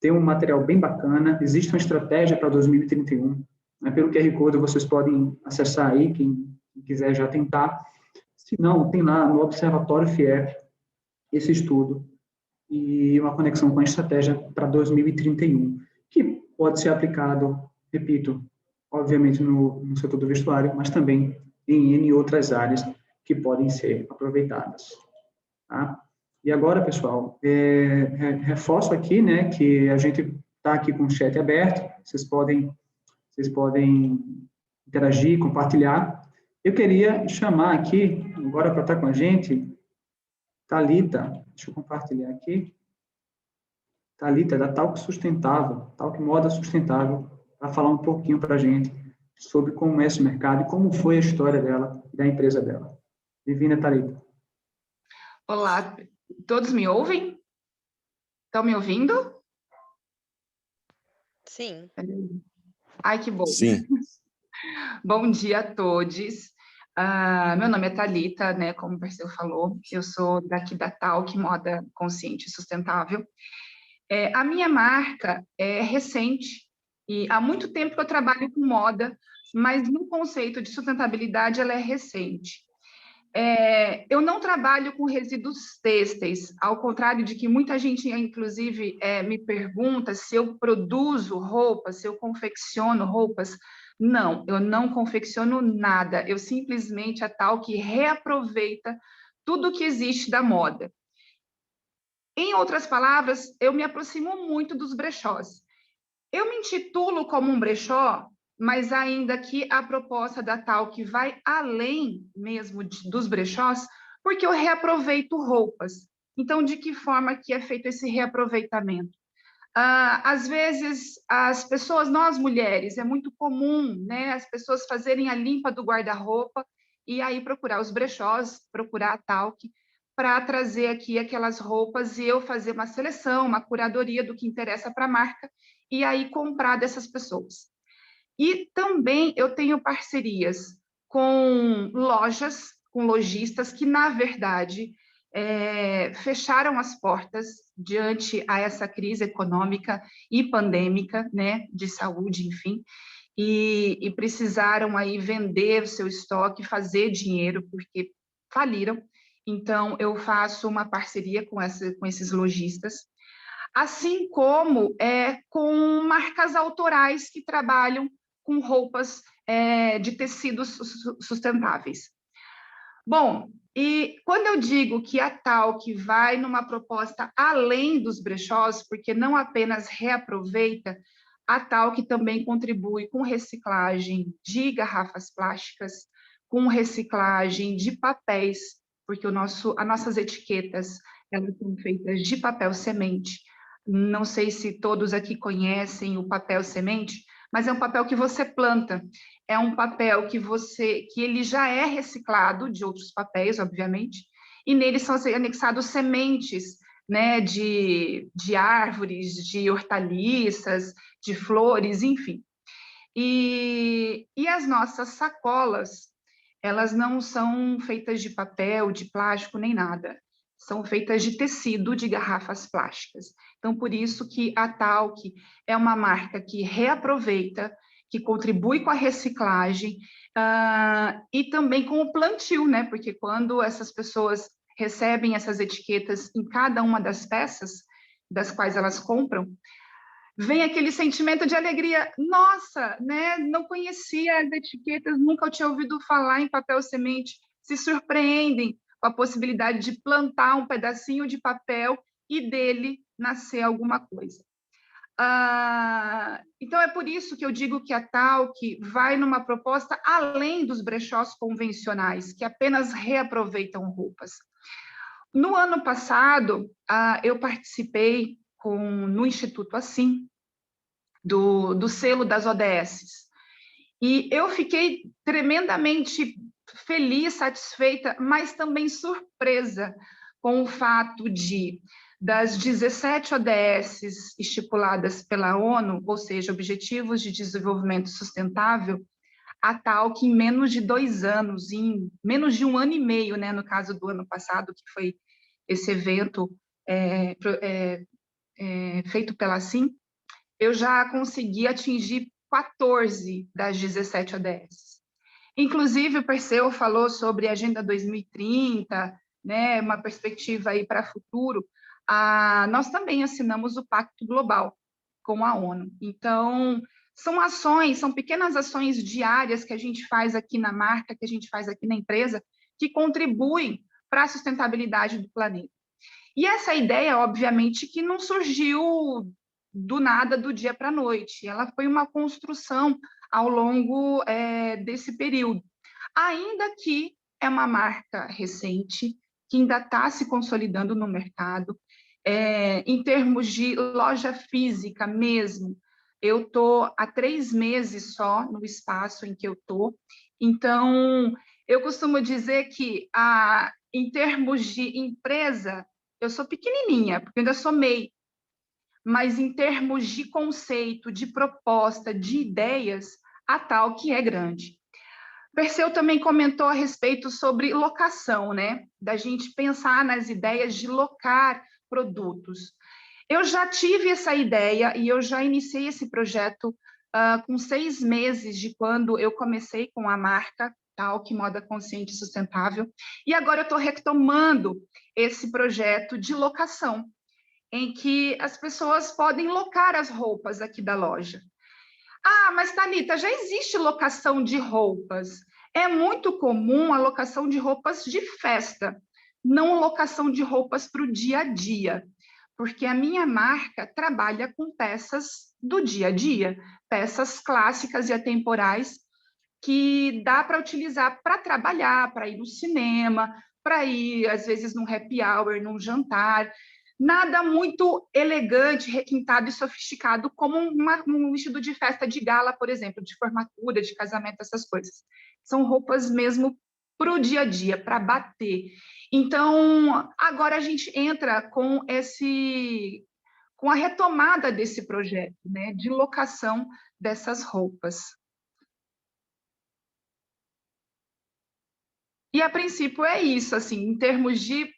Tem um material bem bacana, existe uma estratégia para 2031, né, pelo QR Code vocês podem acessar aí, quem quiser já tentar. Se não, tem lá no Observatório FIEP esse estudo e uma conexão com a estratégia para 2031, que pode ser aplicado, repito, obviamente no setor do vestuário, mas também em N outras áreas que podem ser aproveitadas. Tá? E agora, pessoal, reforço aqui, né, que a gente está aqui com o chat aberto, vocês podem interagir, compartilhar. Eu queria chamar aqui, agora para estar com a gente, Thalita, deixa eu compartilhar aqui, Thalita, da Talk Sustentável, Talk Moda Sustentável, para falar um pouquinho para a gente sobre como é esse mercado e como foi a história dela e da empresa dela. Bem-vinda, Thalita. Olá, todos me ouvem? Estão me ouvindo? Sim. Ai, que bom. Sim. Bom dia a todos. Meu nome é Thalita, né, como o Perseu falou, eu sou daqui da Talk, Moda Consciente e Sustentável. A minha marca é recente e há muito tempo que eu trabalho com moda, mas no conceito de sustentabilidade ela é recente. Eu não trabalho com resíduos têxteis, ao contrário de que muita gente, inclusive, me pergunta se eu produzo roupas, se eu confecciono roupas. Não, eu não confecciono nada, eu simplesmente a Talk reaproveita tudo que existe da moda. Em outras palavras, eu me aproximo muito dos brechós. Eu me intitulo como um brechó, mas ainda que a proposta da Talk vai além mesmo dos brechós, porque eu reaproveito roupas. Então, de que forma que é feito esse reaproveitamento? Às vezes, as pessoas, nós mulheres, é muito comum, né, as pessoas fazerem a limpa do guarda-roupa e aí procurar os brechós, procurar a Talc, para trazer aqui aquelas roupas e eu fazer uma seleção, uma curadoria do que interessa para a marca, e aí comprar dessas pessoas. E também eu tenho parcerias com lojas, com lojistas que, na verdade, fecharam as portas diante a essa crise econômica e pandêmica, né, de saúde, enfim, e precisaram aí vender o seu estoque, fazer dinheiro, porque faliram. Então, eu faço uma parceria com esses lojistas, assim como com marcas autorais que trabalham com roupas de tecidos sustentáveis. Bom, e quando eu digo que a Talc vai numa proposta além dos brechós, porque não apenas reaproveita, a Talc também contribui com reciclagem de garrafas plásticas, com reciclagem de papéis, porque as nossas etiquetas elas são feitas de papel semente. Não sei se todos aqui conhecem o papel semente, mas é um papel que você planta. É um papel que ele já é reciclado de outros papéis, obviamente, e nele são anexados sementes, né, de árvores, de hortaliças, de flores, enfim. E as nossas sacolas, elas não são feitas de papel, de plástico, nem nada. São feitas de tecido de garrafas plásticas. Então, por isso que a Talc é uma marca que reaproveita, que contribui com a reciclagem e também com o plantio, né? Porque quando essas pessoas recebem essas etiquetas em cada uma das peças das quais elas compram, vem aquele sentimento de alegria. Nossa, né? Não conhecia as etiquetas, nunca tinha ouvido falar em papel semente. Se surpreendem com a possibilidade de plantar um pedacinho de papel e dele nascer alguma coisa. Então, é por isso que eu digo que a Talc vai numa proposta além dos brechós convencionais, que apenas reaproveitam roupas. No ano passado, eu participei no Instituto Assim, do selo das ODS, e eu fiquei tremendamente feliz, satisfeita, mas também surpresa com o fato das 17 ODS estipuladas pela ONU, ou seja, Objetivos de Desenvolvimento Sustentável, a Talc em menos de 2 anos, em menos de 1 ano e meio, né, no caso do ano passado, que foi esse evento feito pela Assim, eu já consegui atingir 14 das 17 ODS. Inclusive, o Perseu falou sobre a Agenda 2030, né, uma perspectiva aí para o futuro. Nós também assinamos o Pacto Global com a ONU. Então, são pequenas ações diárias que a gente faz aqui na marca, que a gente faz aqui na empresa, que contribuem para a sustentabilidade do planeta. E essa ideia, obviamente, que não surgiu do nada, do dia para a noite. Ela foi uma construção ao longo desse período. Ainda que é uma marca recente, que ainda está se consolidando no mercado. Em termos de loja física mesmo, eu estou há 3 meses só no espaço em que eu estou. Então, eu costumo dizer que, em termos de empresa, eu sou pequenininha, porque eu ainda sou MEI, mas em termos de conceito, de proposta, de ideias, a Talc é grande. Perseu também comentou a respeito sobre locação, né? Da gente pensar nas ideias de locar produtos. Eu já tive essa ideia e eu já iniciei esse projeto com 6 meses de quando eu comecei com a marca Talc Moda Consciente e Sustentável, e agora eu estou retomando esse projeto de locação, em que as pessoas podem locar as roupas aqui da loja. Mas Thalita, já existe locação de roupas. É muito comum a locação de roupas de festa, não locação de roupas para o dia a dia, porque a minha marca trabalha com peças do dia a dia, peças clássicas e atemporais que dá para utilizar para trabalhar, para ir no cinema, para ir, às vezes, num happy hour, num jantar. Nada muito elegante, requintado e sofisticado, como um vestido de festa de gala, por exemplo, de formatura, de casamento, essas coisas. São roupas mesmo para o dia a dia, para bater. Então, agora a gente entra com a retomada desse projeto, né, de locação dessas roupas. E, a princípio, é isso, assim, em termos de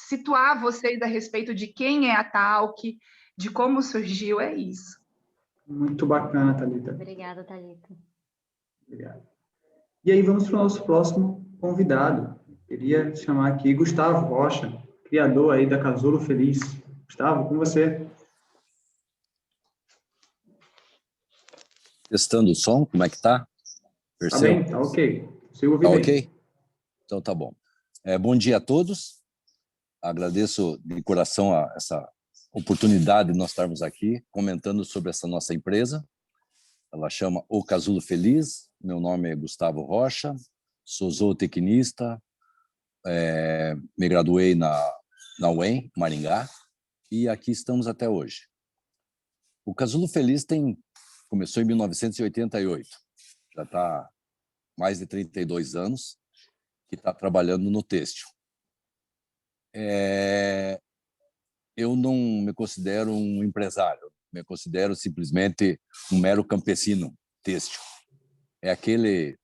situar vocês a respeito de quem é a Talc, de como surgiu, é isso. Muito bacana, Thalita. Obrigada, Thalita. Obrigado. E aí vamos para o nosso próximo convidado. Queria chamar aqui Gustavo Rocha, criador aí da Casulo Feliz. Gustavo, com você. Testando o som, como é que tá? Tá bem, tá ok. Consigo ouvir tá bem. Ok? Então tá bom. Bom dia a todos. Agradeço de coração essa oportunidade de nós estarmos aqui comentando sobre essa nossa empresa. Ela chama O Casulo Feliz. Meu nome é Gustavo Rocha, sou zootecnista, me graduei na UEM, Maringá, e aqui estamos até hoje. O Casulo Feliz começou em 1988, já está mais de 32 anos que está trabalhando no têxtil. Eu não me considero um empresário, me considero simplesmente um mero campesino têxtil. É aquele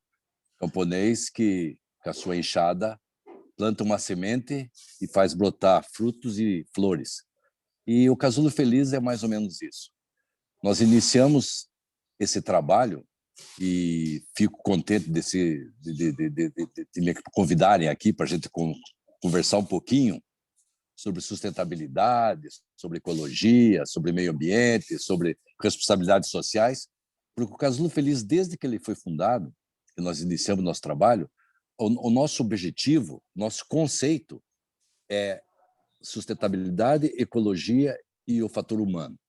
camponês que, com a sua enxada, planta uma semente e faz brotar frutos e flores. E o Casulo Feliz é mais ou menos isso. Nós iniciamos esse trabalho e fico contente de me convidarem aqui para a gente conversar um pouquinho sobre sustentabilidade, sobre ecologia, sobre meio ambiente, sobre responsabilidades sociais, porque o Casulo Feliz, desde que ele foi fundado, que nós iniciamos nosso trabalho, o nosso objetivo, nosso conceito é sustentabilidade, ecologia e o fator humano.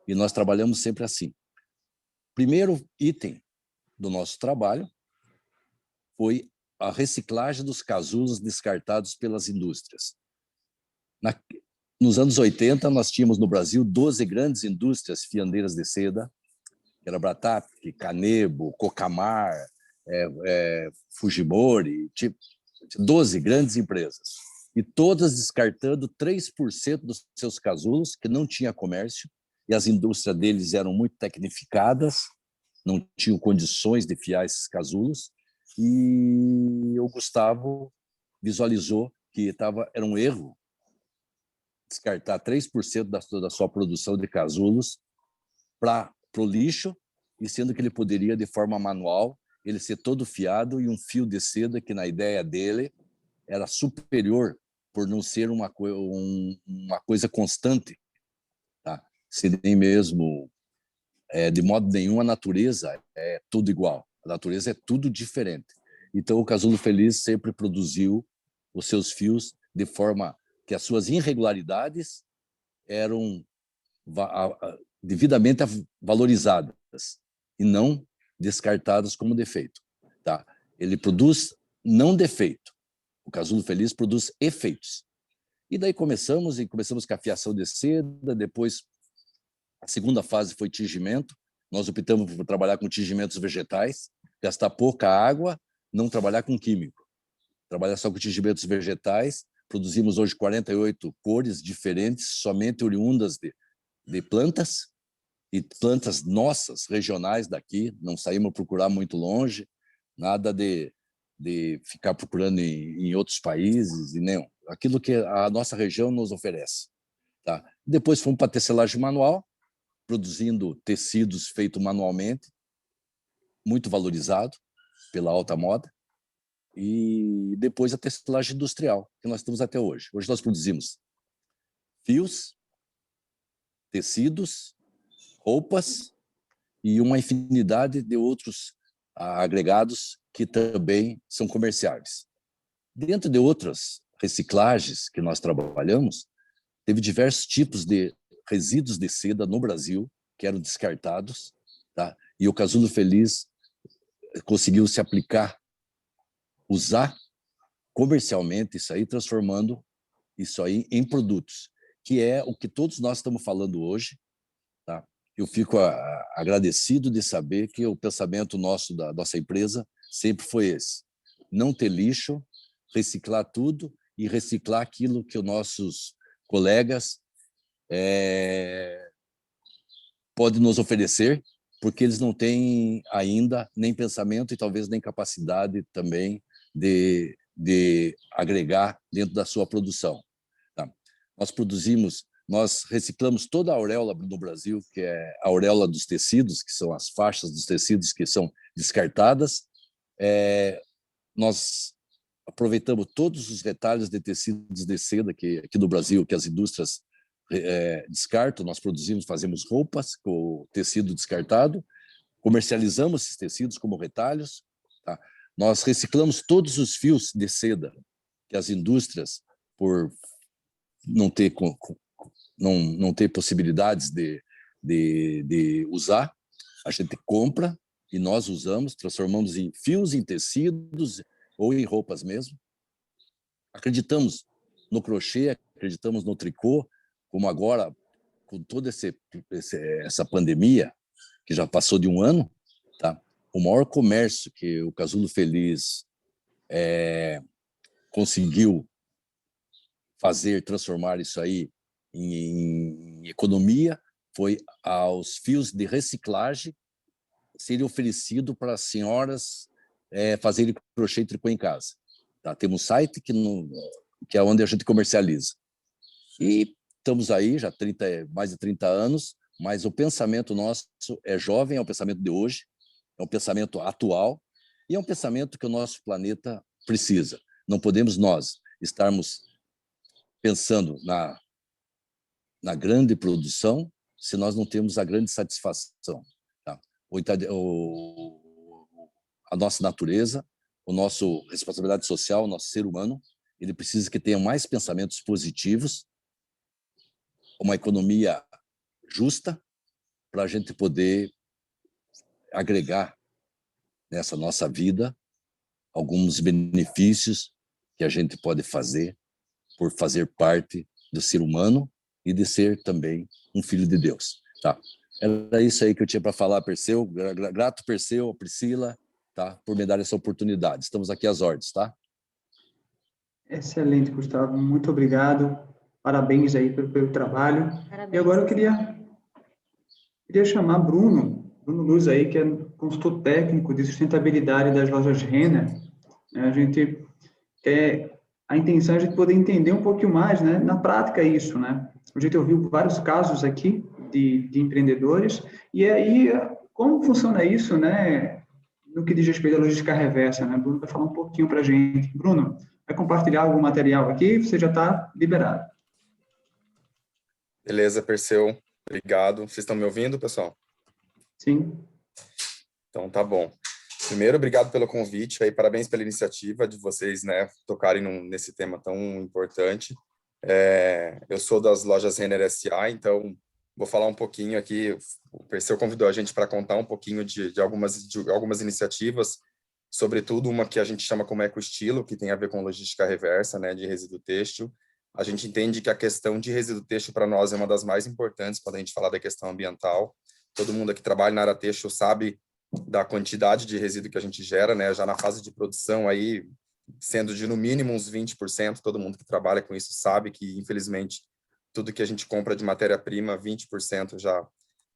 E nós trabalhamos sempre assim. Primeiro item do nosso trabalho foi a reciclagem dos casulos descartados pelas indústrias. Nos anos 80, nós tínhamos no Brasil 12 grandes indústrias fiandeiras de seda, que era Bratap, Canebo, Cocamar, Fujimori, 12 grandes empresas, e todas descartando 3% dos seus casulos, que não tinha comércio, e as indústrias deles eram muito tecnificadas, não tinham condições de fiar esses casulos, e o Gustavo visualizou que era um erro descartar 3% da sua produção de casulos para o lixo, e sendo que ele poderia, de forma manual, ele ser todo fiado e um fio de seda que, na ideia dele, era superior por não ser uma coisa constante. Tá? Se nem mesmo, de modo nenhum, a natureza é tudo igual. A natureza é tudo diferente. Então, o Casulo Feliz sempre produziu os seus fios de forma que as suas irregularidades eram devidamente valorizadas e não descartadas como defeito. Tá? Ele produz não defeito. O Casulo Feliz produz efeitos. E daí começamos com a fiação de seda, depois a segunda fase foi tingimento. Nós optamos por trabalhar com tingimentos vegetais, gastar pouca água, não trabalhar com químico. Trabalhar só com tingimentos vegetais. Produzimos hoje 48 cores diferentes, somente oriundas de plantas, e plantas nossas, regionais daqui, não saímos procurar muito longe, nada de ficar procurando em outros países, e não. Aquilo que a nossa região nos oferece. Tá? Depois fomos para a tecelagem manual, produzindo tecidos feitos manualmente, muito valorizado pela alta moda, e depois a tecelagem industrial, que nós estamos até hoje. Hoje nós produzimos fios, tecidos, roupas e uma infinidade de outros agregados que também são comerciáveis. Dentro de outras reciclagens que nós trabalhamos, teve diversos tipos de resíduos de seda no Brasil que eram descartados, tá? E o Casulo Feliz conseguiu se aplicar, usar comercialmente isso aí, transformando isso aí em produtos, que é o que todos nós estamos falando hoje, tá? eu fico agradecido de saber que o pensamento nosso, da nossa empresa, sempre foi esse: não ter lixo, reciclar tudo e reciclar aquilo que os nossos colegas podem nos oferecer, porque eles não têm ainda nem pensamento e talvez nem capacidade também de agregar dentro da sua produção. Tá? Nós reciclamos toda a auréola no Brasil, que é a auréola dos tecidos, que são as faixas dos tecidos que são descartadas. Nós aproveitamos todos os retalhos de tecidos de seda aqui no Brasil, que as indústrias descartam. Nós produzimos, fazemos roupas com tecido descartado, comercializamos esses tecidos como retalhos. Tá? Nós reciclamos todos os fios de seda que as indústrias, por não ter possibilidades de usar, a gente compra e nós usamos, transformamos em fios, em tecidos ou em roupas mesmo. Acreditamos no crochê, acreditamos no tricô, como agora, com toda essa pandemia, que já passou de um ano, tá? O maior comércio que o Casulo Feliz conseguiu transformar isso aí em economia, foi aos fios de reciclagem serem oferecidos para as senhoras fazerem crochê e tricô em casa. Tá? Temos um site que é onde a gente comercializa. E estamos aí já mais de 30 anos, mas o pensamento nosso é jovem, é o pensamento de hoje, é um pensamento atual e é um pensamento que o nosso planeta precisa. Não podemos nós estarmos pensando na grande produção se nós não temos a grande satisfação. Tá? A nossa natureza, a nossa responsabilidade social, o nosso ser humano, ele precisa que tenha mais pensamentos positivos, uma economia justa, para a gente poder agregar nessa nossa vida alguns benefícios que a gente pode fazer por fazer parte do ser humano e de ser também um filho de Deus. Tá? Era isso aí que eu tinha para falar, Perseu. Grato, Perseu, Priscila, tá? Por me dar essa oportunidade. Estamos aqui às ordens, tá? Excelente, Gustavo. Muito obrigado. Parabéns aí pelo trabalho. Parabéns. E agora eu queria chamar Bruno Luz aí, que é consultor técnico de sustentabilidade das lojas Renner. A intenção é a gente poder entender um pouquinho mais, né, na prática isso, né? A gente ouviu vários casos aqui de empreendedores, e aí como funciona isso, né, no que diz respeito à logística reversa, né? Bruno vai falar um pouquinho para a gente. Bruno, vai compartilhar algum material aqui? Você já está liberado. Beleza, Perseu. Obrigado. Vocês estão me ouvindo, pessoal? Sim. Então, tá bom. Primeiro, obrigado pelo convite, aí, parabéns pela iniciativa de vocês, né, tocarem nesse tema tão importante. Eu sou das lojas Renner S.A., então vou falar um pouquinho aqui. O Perseu convidou a gente para contar um pouquinho de algumas iniciativas, sobretudo uma que a gente chama como ecoestilo, que tem a ver com logística reversa, né, de resíduo têxtil. A gente entende que a questão de resíduo têxtil para nós é uma das mais importantes quando a gente fala da questão ambiental. Todo mundo que trabalha na área têxtil sabe da quantidade de resíduo que a gente gera, né? Já na fase de produção aí, sendo de no mínimo uns 20%, todo mundo que trabalha com isso sabe que, infelizmente, tudo que a gente compra de matéria-prima, 20% já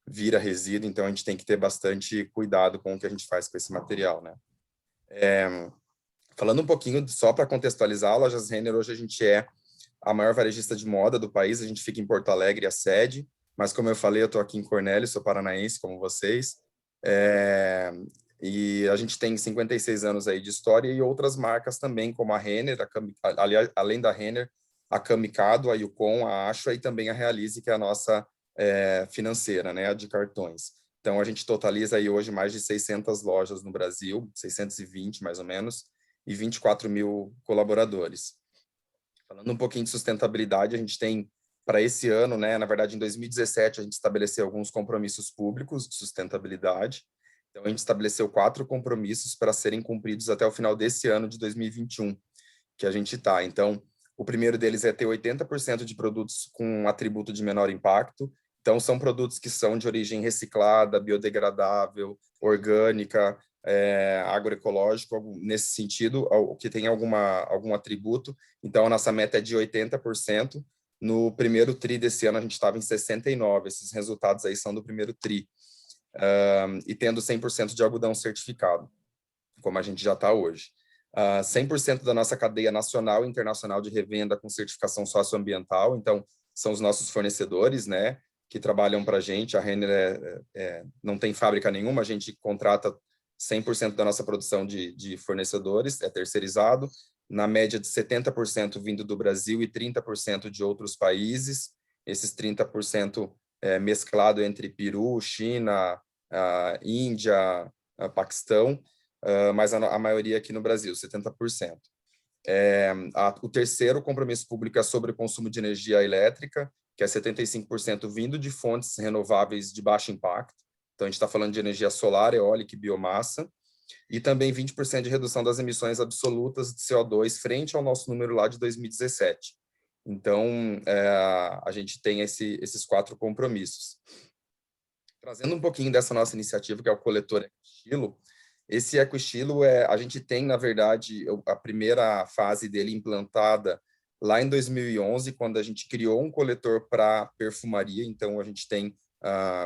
vira resíduo, então a gente tem que ter bastante cuidado com o que a gente faz com esse material, né? Falando um pouquinho, só para contextualizar, a Lojas Renner, hoje a gente é a maior varejista de moda do país, a gente fica em Porto Alegre, a sede, mas como eu falei, eu estou aqui em Cornélio, sou paranaense, como vocês, e a gente tem 56 anos aí de história e outras marcas também, como a Renner, além da Renner, a Camicado, a Yukon, a Ashua e também a Realize, que é a nossa financeira, né, a de cartões. Então, a gente totaliza aí hoje mais de 600 lojas no Brasil, 620 mais ou menos, e 24 mil colaboradores. Falando um pouquinho de sustentabilidade, a gente tem para esse ano, né, na verdade, em 2017, a gente estabeleceu alguns compromissos públicos de sustentabilidade. Então, a gente estabeleceu 4 compromissos para serem cumpridos até o final desse ano de 2021, que a gente está. Então, o primeiro deles é ter 80% de produtos com um atributo de menor impacto. Então, são produtos que são de origem reciclada, biodegradável, orgânica, agroecológico, nesse sentido, que tem algum atributo. Então, a nossa meta é de 80%. No primeiro TRI desse ano, a gente estava em 69%. Esses resultados aí são do primeiro TRI. E tendo 100% de algodão certificado, como a gente já está hoje. 100% da nossa cadeia nacional e internacional de revenda com certificação socioambiental. Então, são os nossos fornecedores, né, que trabalham para a gente. A Renner não tem fábrica nenhuma, a gente contrata 100% da nossa produção de fornecedores, é terceirizado, na média de 70% vindo do Brasil e 30% de outros países. Esses 30% mesclado entre Peru, China, Índia, Paquistão, mas a maioria aqui no Brasil, 70%. O terceiro compromisso público é sobre o consumo de energia elétrica, que é 75% vindo de fontes renováveis de baixo impacto. Então, a gente está falando de energia solar, eólica e biomassa, e também 20% de redução das emissões absolutas de CO2 frente ao nosso número lá de 2017. Então, a gente tem esses 4 compromissos. Trazendo um pouquinho dessa nossa iniciativa, que é o coletor EcoEstilo, esse EcoEstilo, a gente tem, na verdade, a primeira fase dele implantada lá em 2011, quando a gente criou um coletor para perfumaria. Então, a gente tem,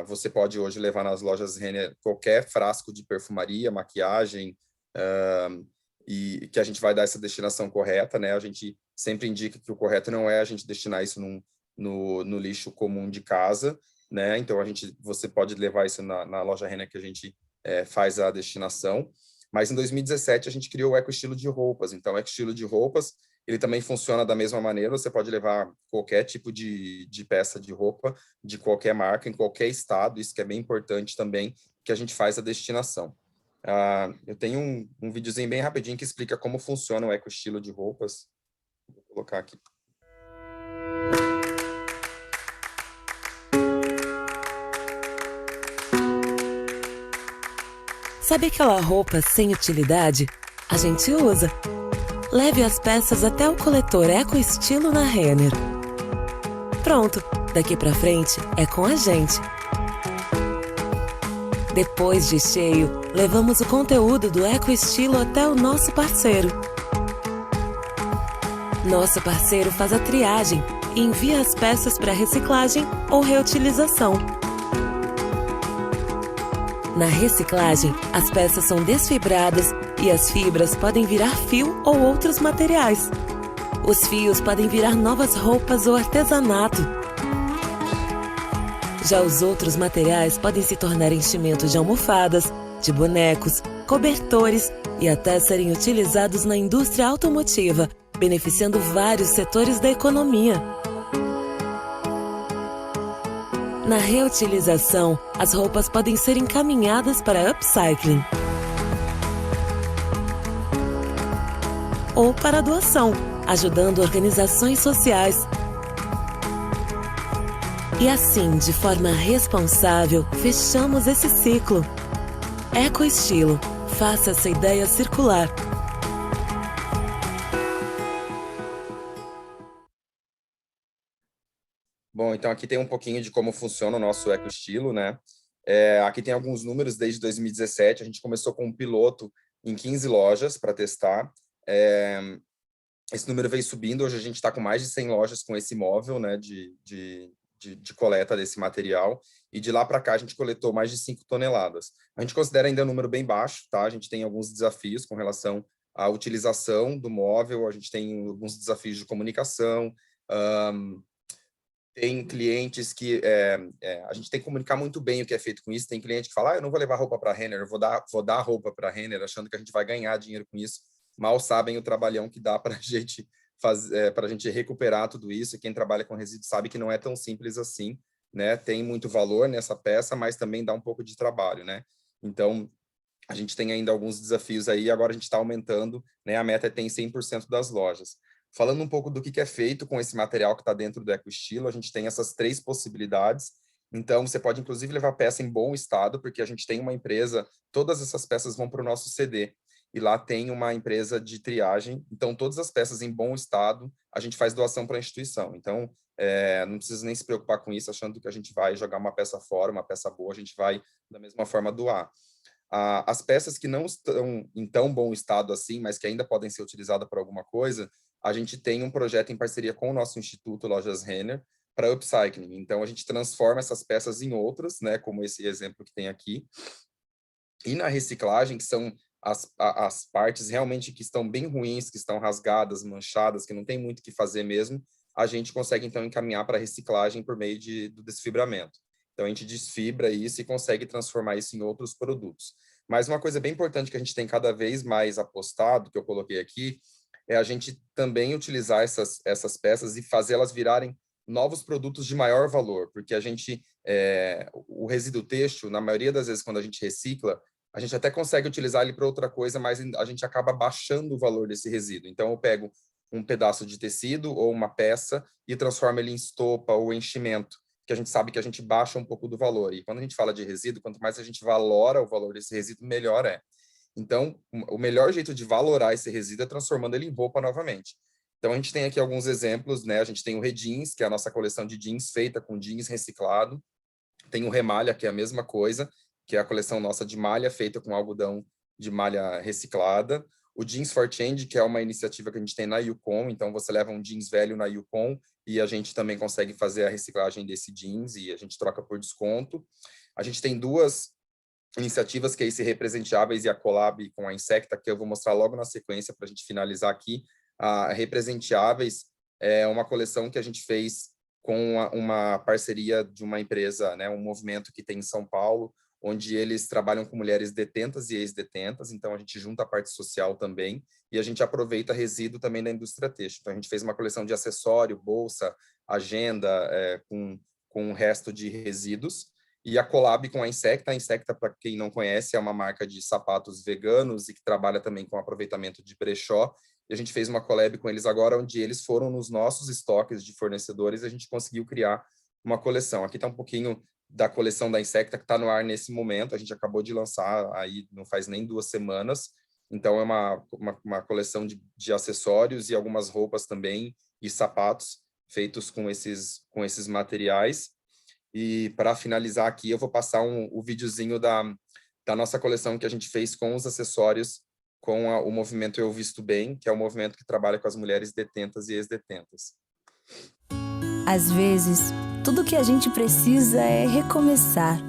você pode hoje levar nas lojas Renner qualquer frasco de perfumaria, maquiagem, e que a gente vai dar essa destinação correta, né? A gente sempre indica que o correto não é a gente destinar isso no lixo comum de casa, né? Então, você pode levar isso na loja Renner que a gente faz a destinação. Mas em 2017 a gente criou o EcoEstilo de roupas. Então, o EcoEstilo de roupas, ele também funciona da mesma maneira. Você pode levar qualquer tipo de peça de roupa, de qualquer marca, em qualquer estado. Isso que é bem importante também, que a gente faz a destinação. Eu tenho um videozinho bem rapidinho que explica como funciona o EcoEstilo de roupas. Vou colocar aqui. Sabe aquela roupa sem utilidade? A gente usa. Leve as peças até o coletor EcoEstilo na Renner. Pronto, daqui pra frente é com a gente. Depois de cheio, levamos o conteúdo do EcoEstilo até o nosso parceiro. Nosso parceiro faz a triagem e envia as peças para reciclagem ou reutilização. Na reciclagem, as peças são desfibradas e as fibras podem virar fio ou outros materiais. Os fios podem virar novas roupas ou artesanato. Já os outros materiais podem se tornar enchimento de almofadas, de bonecos, cobertores e até serem utilizados na indústria automotiva, beneficiando vários setores da economia. Na reutilização, as roupas podem ser encaminhadas para upcycling ou para doação, ajudando organizações sociais. E assim, de forma responsável, fechamos esse ciclo. EcoEstilo, faça essa ideia circular. Bom, então aqui tem um pouquinho de como funciona o nosso EcoEstilo, né? Aqui tem alguns números desde 2017. A gente começou com um piloto em 15 lojas para testar. Esse número veio subindo. Hoje a gente está com mais de 100 lojas com esse móvel, né, de coleta desse material. E de lá para cá a gente coletou mais de 5 toneladas. A gente considera ainda um número bem baixo, tá? A gente tem alguns desafios com relação à utilização do móvel. A gente tem alguns desafios de comunicação. Tem clientes que a gente tem que comunicar muito bem o que é feito com isso. Tem cliente que fala, eu não vou levar roupa para a Renner, eu vou dar roupa para a Renner, achando que a gente vai ganhar dinheiro com isso. Mal sabem o trabalhão que dá para a gente fazer, para a gente recuperar tudo isso. E quem trabalha com resíduo sabe que não é tão simples assim, né? Tem muito valor nessa peça, mas também dá um pouco de trabalho, né? Então, a gente tem ainda alguns desafios aí. Agora a gente está aumentando, né? A meta é ter em 100% das lojas. Falando um pouco do que é feito com esse material que está dentro do EcoEstilo, a gente tem essas 3 possibilidades. Então, você pode, inclusive, levar peça em bom estado, porque a gente tem uma empresa, todas essas peças vão para o nosso CD. e lá tem uma empresa de triagem. Então, todas as peças em bom estado, a gente faz doação para a instituição. Então, não precisa nem se preocupar com isso, achando que a gente vai jogar uma peça fora, uma peça boa, a gente vai, da mesma forma, doar. As peças que não estão em tão bom estado assim, mas que ainda podem ser utilizadas para alguma coisa, a gente tem um projeto em parceria com o nosso instituto, Lojas Renner, para upcycling. Então, a gente transforma essas peças em outras, né, como esse exemplo que tem aqui. E na reciclagem, que são as partes realmente que estão bem ruins, que estão rasgadas, manchadas, que não tem muito o que fazer mesmo, a gente consegue, então, encaminhar para a reciclagem por meio do desfibramento. Então, a gente desfibra isso e consegue transformar isso em outros produtos. Mas uma coisa bem importante que a gente tem cada vez mais apostado, que eu coloquei aqui, é a gente também utilizar essas peças e fazê-las virarem novos produtos de maior valor, porque a gente, o resíduo têxtil, na maioria das vezes, quando a gente recicla, a gente até consegue utilizar ele para outra coisa, mas a gente acaba baixando o valor desse resíduo. Então, eu pego um pedaço de tecido ou uma peça e transformo ele em estopa ou enchimento, que a gente sabe que a gente baixa um pouco do valor. E quando a gente fala de resíduo, quanto mais a gente valora o valor desse resíduo, melhor é. Então, o melhor jeito de valorar esse resíduo é transformando ele em roupa novamente. Então, a gente tem aqui alguns exemplos, né? A gente tem o Redins, que é a nossa coleção de jeans feita com jeans reciclado. Tem o Remalha, que é a mesma coisa, que é a coleção nossa de malha feita com algodão de malha reciclada. O Jeans for Change, que é uma iniciativa que a gente tem na Yukon. Então, você leva um jeans velho na Yukon e a gente também consegue fazer a reciclagem desse jeans e a gente troca por desconto. A gente tem duas iniciativas, que é esse Representeáveis e a collab com a Insecta, que eu vou mostrar logo na sequência para a gente finalizar aqui. A Representeáveis é uma coleção que a gente fez com uma parceria de uma empresa, né, um movimento que tem em São Paulo, onde eles trabalham com mulheres detentas e ex-detentas, então a gente junta a parte social também, e a gente aproveita resíduo também da indústria têxtil. Então a gente fez uma coleção de acessório, bolsa, agenda, com o resto de resíduos, e a collab com a Insecta, para quem não conhece, é uma marca de sapatos veganos e que trabalha também com aproveitamento de brechó, e a gente fez uma collab com eles agora, onde eles foram nos nossos estoques de fornecedores e a gente conseguiu criar uma coleção. Aqui está um pouquinho da coleção da Insecta, que está no ar nesse momento, a gente acabou de lançar, aí não faz nem 2 semanas, então é uma coleção de acessórios e algumas roupas também, e sapatos, feitos com esses materiais. E para finalizar aqui, eu vou passar o videozinho da nossa coleção que a gente fez com os acessórios, com o movimento Eu Visto Bem, que é o movimento que trabalha com as mulheres detentas e ex-detentas. Às vezes, tudo que a gente precisa é recomeçar.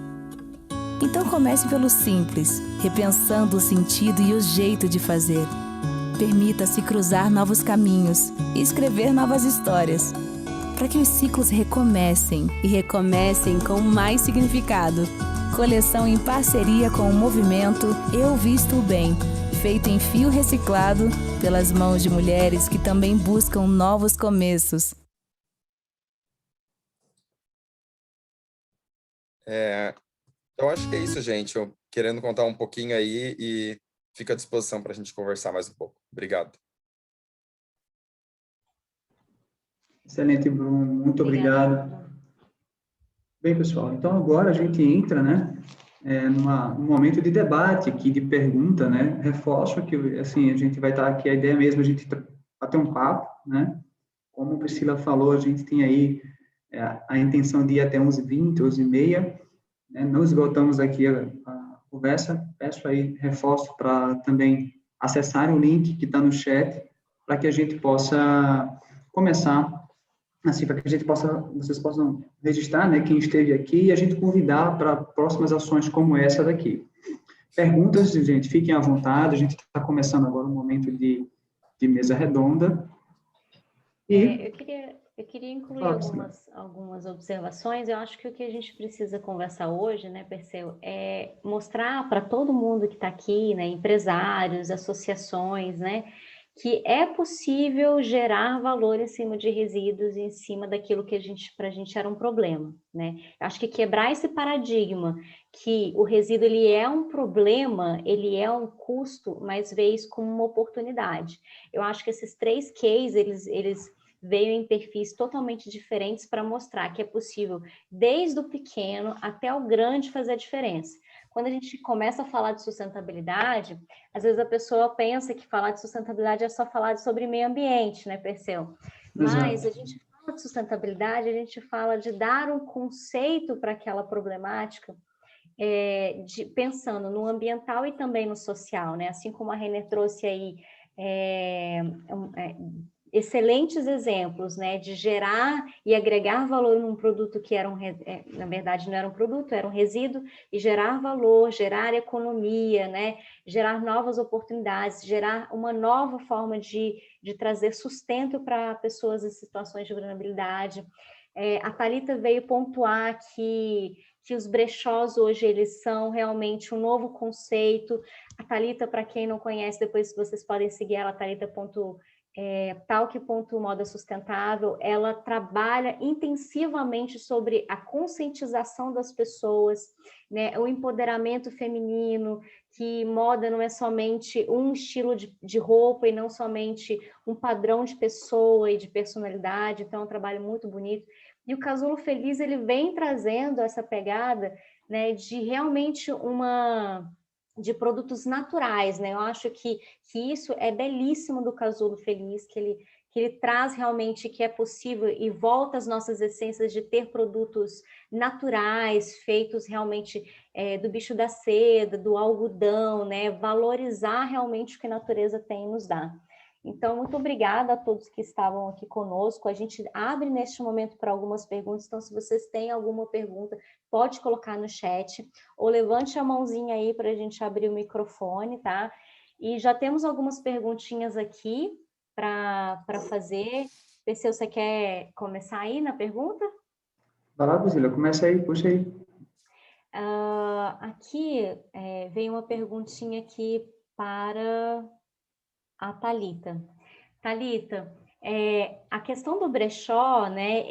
Então comece pelo simples, repensando o sentido e o jeito de fazer. Permita-se cruzar novos caminhos e escrever novas histórias, para que os ciclos recomecem e recomecem com mais significado. Coleção em parceria com o movimento Eu Visto Bem, feito em fio reciclado pelas mãos de mulheres que também buscam novos começos. Então, acho que é isso, gente. Eu querendo contar um pouquinho aí e fico à disposição para a gente conversar mais um pouco. Obrigado. Excelente, Bruno. Muito obrigado. Bem, pessoal, então agora a gente entra, né, num momento de debate aqui, de pergunta, né? Reforço que, assim, a gente vai estar aqui, a ideia mesmo é a gente bater um papo, né? Como a Priscila falou, a gente tem aí a intenção de ir até 11h20, 11h30, né? Não esgotamos aqui a conversa, peço aí reforço para também acessar o link que está no chat, para que a gente possa começar, assim, para que a gente vocês possam registrar, né, quem esteve aqui e a gente convidar para próximas ações como essa daqui. Perguntas, gente, fiquem à vontade, a gente está começando agora um momento de mesa redonda. E eu queria incluir algumas observações. Eu acho que o que a gente precisa conversar hoje, né, Perseu, é mostrar para todo mundo que está aqui, né, empresários, associações, né, que é possível gerar valor em cima de resíduos, em cima daquilo que para a gente era um problema, né? Acho que quebrar esse paradigma que o resíduo ele é um problema, ele é um custo, mas ver isso como uma oportunidade. Eu acho que esses 3 cases, eles veio em perfis totalmente diferentes para mostrar que é possível, desde o pequeno até o grande, fazer a diferença. quando a gente começa a falar de sustentabilidade, às vezes a pessoa pensa que falar de sustentabilidade é só falar sobre meio ambiente, né, Perseu? Mas a gente fala de sustentabilidade, a gente fala de dar um conceito para aquela problemática, pensando no ambiental e também no social, né? Assim como a Renner trouxe aí excelentes exemplos, né, de gerar e agregar valor num produto que era na verdade não era um produto, era um resíduo, e gerar valor, gerar economia, né, gerar novas oportunidades, gerar uma nova forma de trazer sustento para pessoas em situações de vulnerabilidade. A Thalita veio pontuar que os brechós hoje eles são realmente um novo conceito. A Thalita, para quem não conhece, depois vocês podem seguir ela, Talk.moda sustentável, ela trabalha intensivamente sobre a conscientização das pessoas, né, o empoderamento feminino, que moda não é somente um estilo de roupa e não somente um padrão de pessoa e de personalidade, então é um trabalho muito bonito. E o Casulo Feliz, ele vem trazendo essa pegada, né, de realmente de produtos naturais, né? Eu acho que isso é belíssimo do Casulo Feliz, que ele traz realmente que é possível e volta às nossas essências de ter produtos naturais, feitos realmente do bicho da seda, do algodão, né? Valorizar realmente o que a natureza tem e nos dá. Então, muito obrigada a todos que estavam aqui conosco. A gente abre neste momento para algumas perguntas, então se vocês têm alguma pergunta, pode colocar no chat, ou levante a mãozinha aí para a gente abrir o microfone, tá? E já temos algumas perguntinhas aqui para fazer. Perseu, você quer começar aí na pergunta? Vai lá, Buzila, começa aí, puxa aí. Aqui vem uma perguntinha aqui para a Thalita. Thalita, a questão do brechó, né,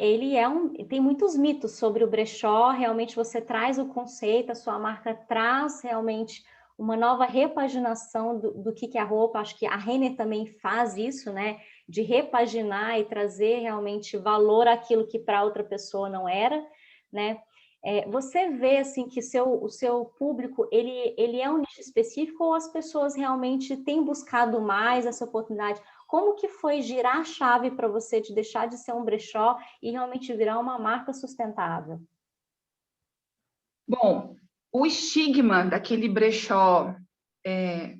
tem muitos mitos sobre o brechó, realmente você traz o conceito, a sua marca traz realmente uma nova repaginação do que é a roupa, acho que a Renner também faz isso, né, de repaginar e trazer realmente valor àquilo que para outra pessoa não era, né. Você vê assim que o seu público ele é um nicho específico ou as pessoas realmente têm buscado mais essa oportunidade? Como que foi girar a chave para você de deixar de ser um brechó e realmente virar uma marca sustentável? Bom, o estigma daquele brechó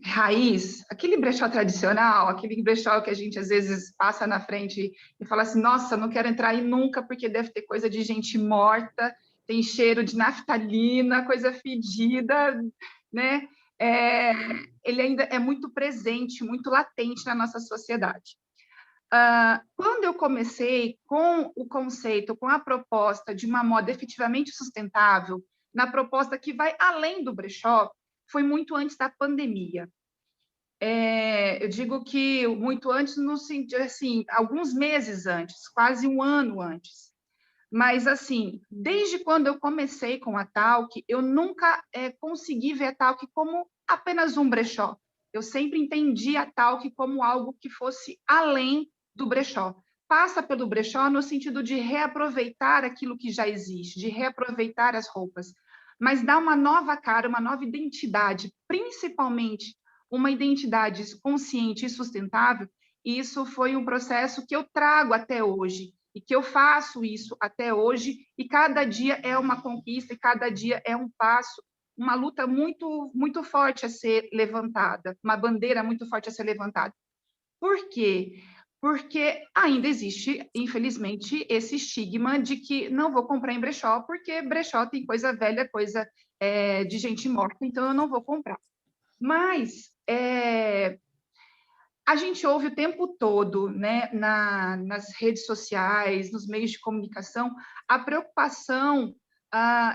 raiz, aquele brechó tradicional, aquele brechó que a gente às vezes passa na frente e fala assim, nossa, não quero entrar aí nunca porque deve ter coisa de gente morta, tem cheiro de naftalina, coisa fedida, né? Ele ainda é muito presente, muito latente na nossa sociedade. Quando eu comecei com o conceito, com a proposta de uma moda efetivamente sustentável, na proposta que vai além do brechó, foi muito antes da pandemia. Eu digo que muito antes, no sentido assim, alguns meses antes, quase um ano antes. Mas, assim, desde quando eu comecei com a Talk, eu nunca consegui ver a Talk como apenas um brechó. Eu sempre entendi a Talk como algo que fosse além do brechó. Passa pelo brechó no sentido de reaproveitar aquilo que já existe, de reaproveitar as roupas, mas dá uma nova cara, uma nova identidade, principalmente uma identidade consciente e sustentável, e isso foi um processo que eu trago até hoje, e que eu faço isso até hoje, e cada dia é uma conquista, e cada dia é um passo, uma luta muito, muito forte a ser levantada, uma bandeira muito forte a ser levantada. Por quê? Porque ainda existe, infelizmente, esse estigma de que não vou comprar em brechó, porque brechó tem coisa velha, coisa de gente morta, então eu não vou comprar. Mas a gente ouve o tempo todo, né, nas redes sociais, nos meios de comunicação, a preocupação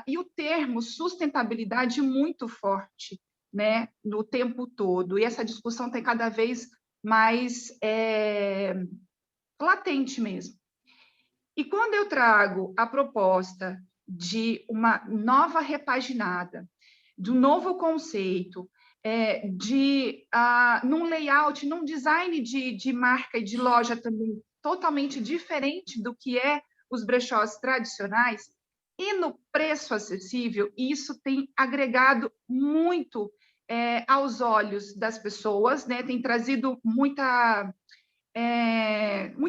e o termo sustentabilidade muito forte, né, no tempo todo. E essa discussão tem cada vez mais latente mesmo. E quando eu trago a proposta de uma nova repaginada, de um novo conceito, num layout, num design de marca e de loja também totalmente diferente do que os brechós tradicionais, E no preço acessível, isso tem agregado muito aos olhos das pessoas, né? Tem trazido muito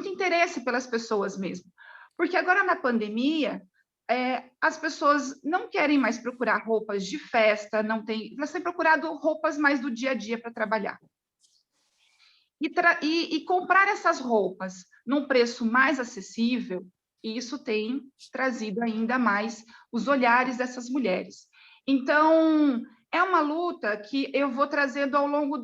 interesse pelas pessoas mesmo. Porque agora, na pandemia, as pessoas não querem mais procurar roupas de festa, elas têm procurado roupas mais do dia a dia para trabalhar. E comprar essas roupas num preço mais acessível, isso tem trazido ainda mais os olhares dessas mulheres. Então, é uma luta que eu vou trazendo ao longo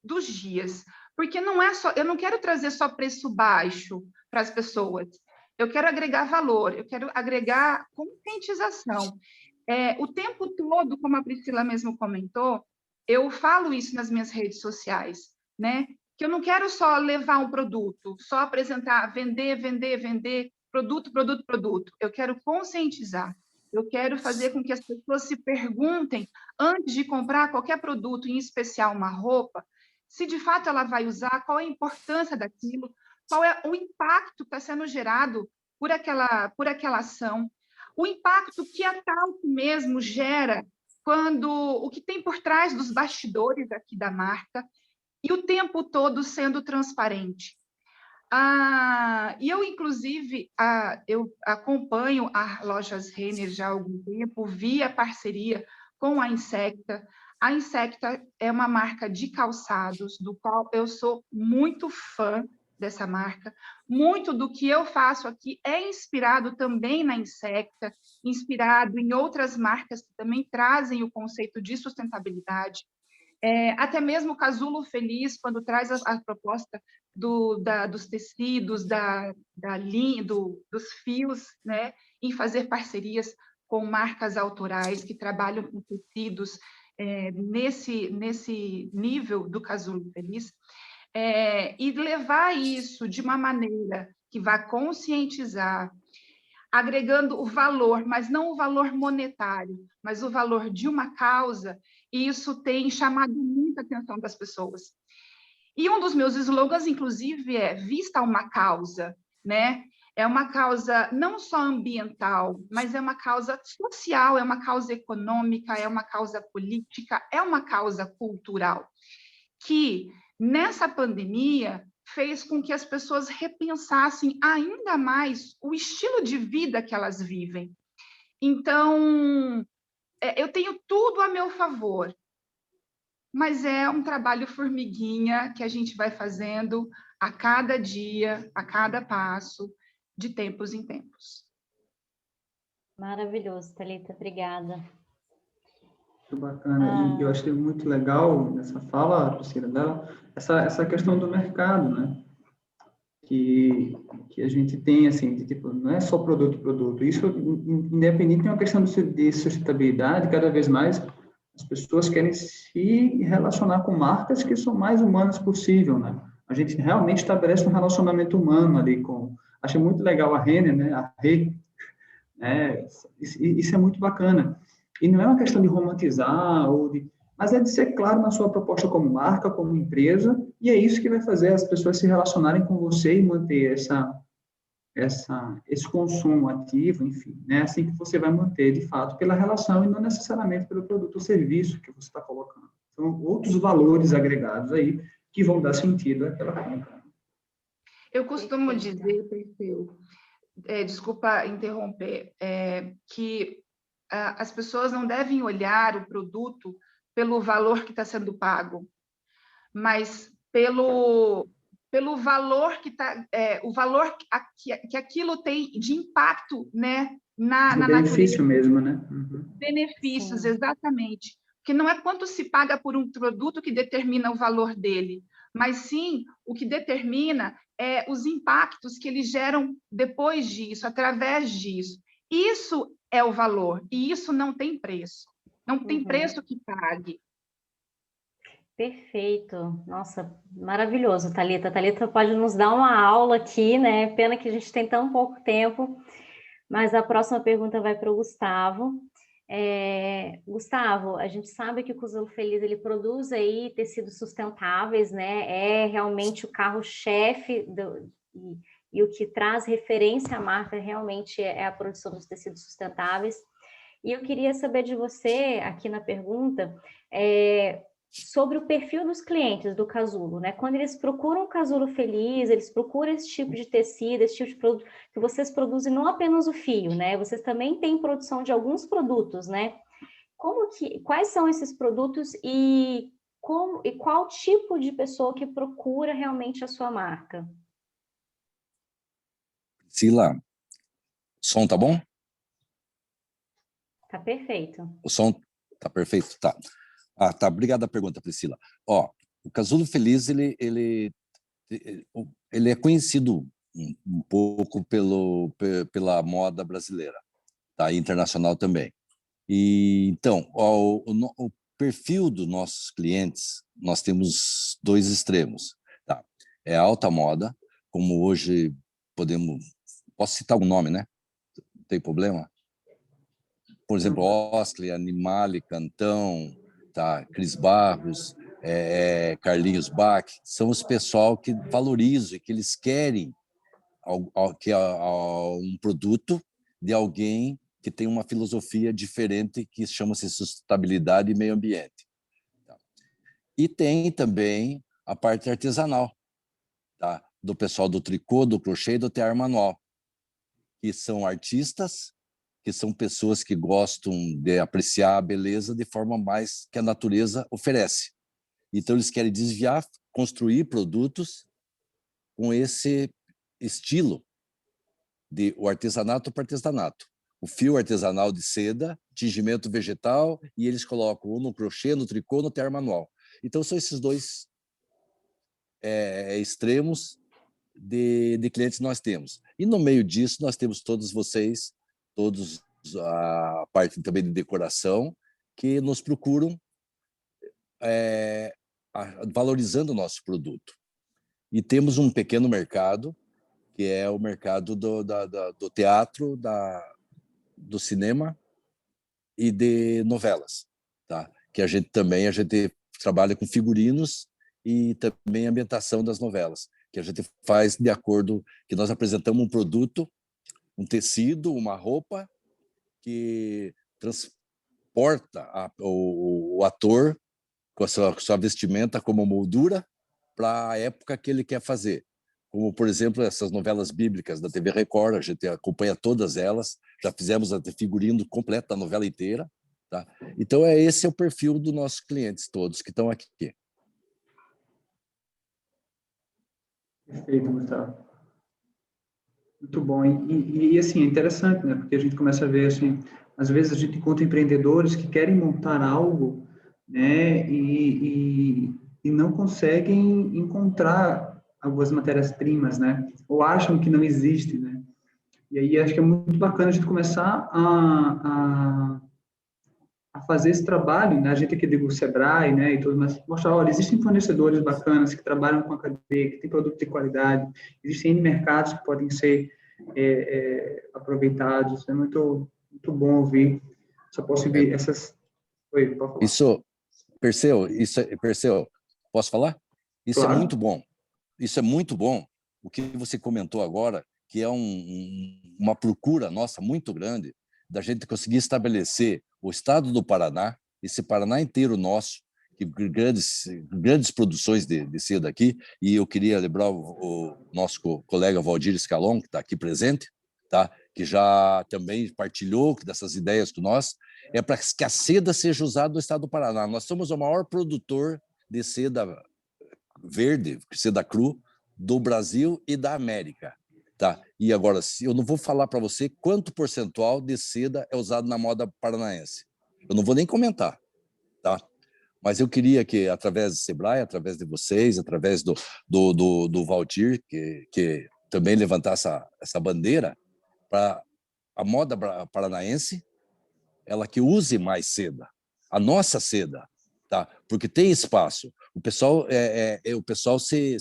dos dias, porque eu não quero trazer só preço baixo para as pessoas, eu quero agregar valor, eu quero agregar conscientização. O tempo todo, como a Priscila mesmo comentou, eu falo isso nas minhas redes sociais, né? Que eu não quero só levar um produto, só apresentar, vender, produto. Eu quero conscientizar. Eu quero fazer com que as pessoas se perguntem, antes de comprar qualquer produto, em especial uma roupa, se de fato ela vai usar, qual é a importância daquilo, qual é o impacto que está sendo gerado por aquela ação, o impacto que a Talc mesmo gera, o que tem por trás dos bastidores aqui da marca, e o tempo todo sendo transparente. E eu, inclusive, eu acompanho a Lojas Renner já há algum tempo, via parceria com a Insecta. A Insecta é uma marca de calçados, do qual eu sou muito fã dessa marca. Muito do que eu faço aqui é inspirado também na Insecta, inspirado em outras marcas que também trazem o conceito de sustentabilidade. Até mesmo o Casulo Feliz, quando traz a proposta dos tecidos, da linha, dos fios, né, em fazer parcerias com marcas autorais que trabalham com tecidos nesse nível do Casulo Feliz, e levar isso de uma maneira que vá conscientizar, agregando o valor, mas não o valor monetário, mas o valor de uma causa, e isso tem chamado muita atenção das pessoas. E um dos meus slogans, inclusive, é "Vista uma causa", né? É uma causa não só ambiental, mas é uma causa social, é uma causa econômica, é uma causa política, é uma causa cultural, que, nessa pandemia, fez com que as pessoas repensassem ainda mais o estilo de vida que elas vivem. Então, eu tenho tudo a meu favor, mas é um trabalho formiguinha que a gente vai fazendo a cada dia, a cada passo, de tempos em tempos. Maravilhoso, Thalita, obrigada. Muito bacana. E eu achei muito legal nessa fala, Priscila, dela, essa questão do mercado, né? Que a gente tem, assim, de, tipo, não é só produto. Isso, independente de uma questão de sustentabilidade, cada vez mais as pessoas querem se relacionar com marcas que são mais humanas possível, né? A gente realmente estabelece um relacionamento humano ali com... Achei muito legal a Renner, né? A Rê, né? Isso é muito bacana. E não é uma questão de romantizar, mas é de ser claro na sua proposta como marca, como empresa, e é isso que vai fazer as pessoas se relacionarem com você e manter esse consumo ativo, enfim, né? Assim que você vai manter, de fato, pela relação e não necessariamente pelo produto ou serviço que você está colocando. São outros valores agregados aí que vão dar sentido àquela compra. Eu costumo dizer, Perfil, desculpa interromper, que as pessoas não devem olhar o produto pelo valor que está sendo pago, mas pelo valor o valor que aquilo tem de impacto, né, na benefício natureza. mesmo, né? Uhum. Benefícios, sim, exatamente. Porque não é quanto se paga por um produto que determina o valor dele, mas sim o que determina os impactos que eles geram depois disso, através disso. Isso é o valor, e isso não tem preço. Não tem preço que pague. Perfeito. Nossa, maravilhoso, Thalita. Thalita pode nos dar uma aula aqui, né? Pena que a gente tem tão pouco tempo, mas a próxima pergunta vai para o Gustavo. Gustavo, a gente sabe que o Casulo Feliz ele produz aí tecidos sustentáveis, né? É realmente o carro-chefe e o que traz referência à marca realmente é a produção dos tecidos sustentáveis. E eu queria saber de você, aqui na pergunta, sobre o perfil dos clientes do casulo, né? Quando eles procuram o casulo feliz, eles procuram esse tipo de tecido, esse tipo de produto que vocês produzem, não apenas o fio, né? Vocês também têm produção de alguns produtos, né? Quais são esses produtos e qual tipo de pessoa que procura realmente a sua marca? Priscila, o som tá bom? Tá perfeito. O som tá perfeito? Tá. Tá. Obrigado a pergunta, Priscila. Ó, o Casulo Feliz, ele é conhecido um pouco pela moda brasileira, tá? Internacional também. E, então, o perfil dos nossos clientes, nós temos dois extremos, tá? É a alta moda, como hoje posso citar algum nome, né? Não tem problema? Por exemplo, Osklen, Animale, Cantão, tá? Cris Barros, Carlinhos Bach, são os pessoal que valorizam e que eles querem um produto de alguém que tem uma filosofia diferente que chama-se sustentabilidade e meio ambiente. E tem também a parte artesanal, tá? Do pessoal do tricô, do crochê e do tear manual, que são artistas, que são pessoas que gostam de apreciar a beleza de forma mais que a natureza oferece. Então, eles querem desviar, construir produtos com esse estilo de o artesanato para artesanato. O fio artesanal de seda, tingimento vegetal, e eles colocam ou no crochê, no tricô, no tear manual. Então, são esses dois extremos de clientes que nós temos. E no meio disso, nós temos todos vocês, todos a parte também de decoração, que nos procuram valorizando o nosso produto. E temos um pequeno mercado, que é o mercado do teatro, do cinema e de novelas, tá? Que a gente trabalha com figurinos e também a ambientação das novelas, que a gente faz de acordo que nós apresentamos um produto, um tecido, uma roupa que transporta o ator com a sua vestimenta como moldura para a época que ele quer fazer. Como, por exemplo, essas novelas bíblicas da TV Record, a gente acompanha todas elas, já fizemos a figurino completo da novela inteira. Tá? Então, esse é o perfil dos nossos clientes todos que estão aqui. Perfeito, Gustavo. Muito bom. E assim, é interessante, né? Porque a gente começa a ver, assim, às vezes a gente encontra empreendedores que querem montar algo, né? E não conseguem encontrar algumas matérias-primas, né? Ou acham que não existem, né? E aí acho que é muito bacana a gente começar a fazer esse trabalho, né? A gente aqui do Sebrae, né? E tudo mais, mostrar, olha, existem fornecedores bacanas que trabalham com a cadeia, que tem produto de qualidade, existem mercados que podem ser aproveitados. É muito bom ouvir. Só posso ouvir essas... Oi, pode falar. Isso, Perseu, posso falar? Isso Claro. É muito bom. Isso é muito bom. O que você comentou agora, que é uma procura nossa muito grande da gente conseguir estabelecer o estado do Paraná, esse Paraná inteiro nosso, que grandes produções de seda aqui, e eu queria lembrar o nosso colega Valdir Scalon, que está aqui presente, tá? Que já também partilhou dessas ideias com nós, para que a seda seja usada no estado do Paraná. Nós somos o maior produtor de seda verde, seda cru, do Brasil e da América. Tá? E agora, eu não vou falar para você quanto percentual de seda é usado na moda paranaense. Eu não vou nem comentar. Tá? Mas eu queria que, através do Sebrae, através de vocês, através do Valdir, que também levantasse essa bandeira para a moda paranaense, ela que use mais seda, a nossa seda, tá? Porque tem espaço. O pessoal, o pessoal se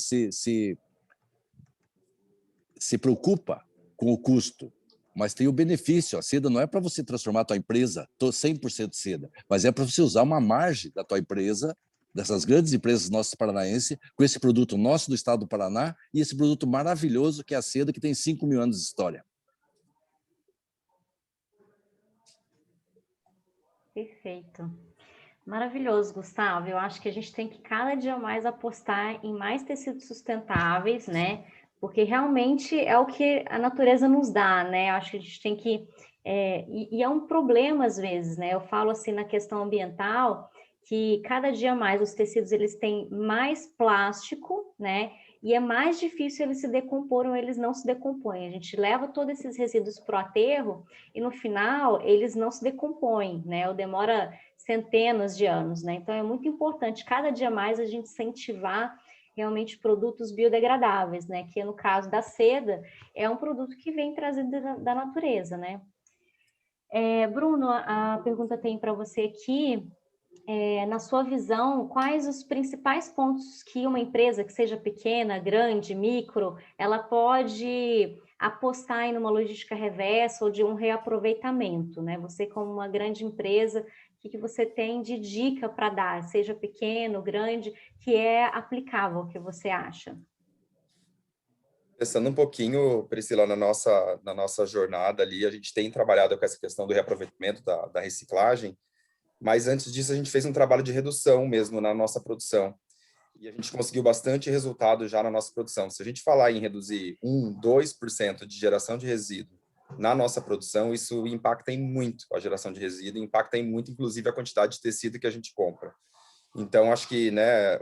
preocupa com o custo, mas tem o benefício. A seda não é para você transformar a tua empresa 100% seda, mas é para você usar uma margem da tua empresa dessas grandes empresas nossas paranaenses, com esse produto nosso do estado do Paraná e esse produto maravilhoso que é a seda, que tem 5.000 anos de história. Perfeito. Maravilhoso, Gustavo. Eu acho que a gente tem que cada dia mais apostar em mais tecidos sustentáveis, né? Porque realmente é o que a natureza nos dá, né? Eu acho que a gente tem que... E é um problema às vezes, né? Eu falo assim na questão ambiental, que cada dia mais os tecidos eles têm mais plástico, né? E é mais difícil eles se decompor ou eles não se decompõem. A gente leva todos esses resíduos para o aterro e no final eles não se decompõem, né? Ou demora centenas de anos, né? Então é muito importante cada dia mais a gente incentivar realmente produtos biodegradáveis, né? Que no caso da seda é um produto que vem trazido da natureza, né? Bruno, a pergunta tem para você aqui. Na sua visão, quais os principais pontos que uma empresa, que seja pequena, grande, micro, ela pode apostar em uma logística reversa ou de um reaproveitamento, né? Você, como uma grande empresa, o que você tem de dica para dar, seja pequeno, grande, que é aplicável, o que você acha? Pensando um pouquinho, Priscila, na nossa jornada ali, a gente tem trabalhado com essa questão do reaproveitamento, da reciclagem, mas antes disso a gente fez um trabalho de redução mesmo na nossa produção. E a gente conseguiu bastante resultado já na nossa produção. Se a gente falar em reduzir 2% de geração de resíduo na nossa produção, isso impacta em muito a geração de resíduo, impacta em muito, inclusive, a quantidade de tecido que a gente compra. Então, acho que, né,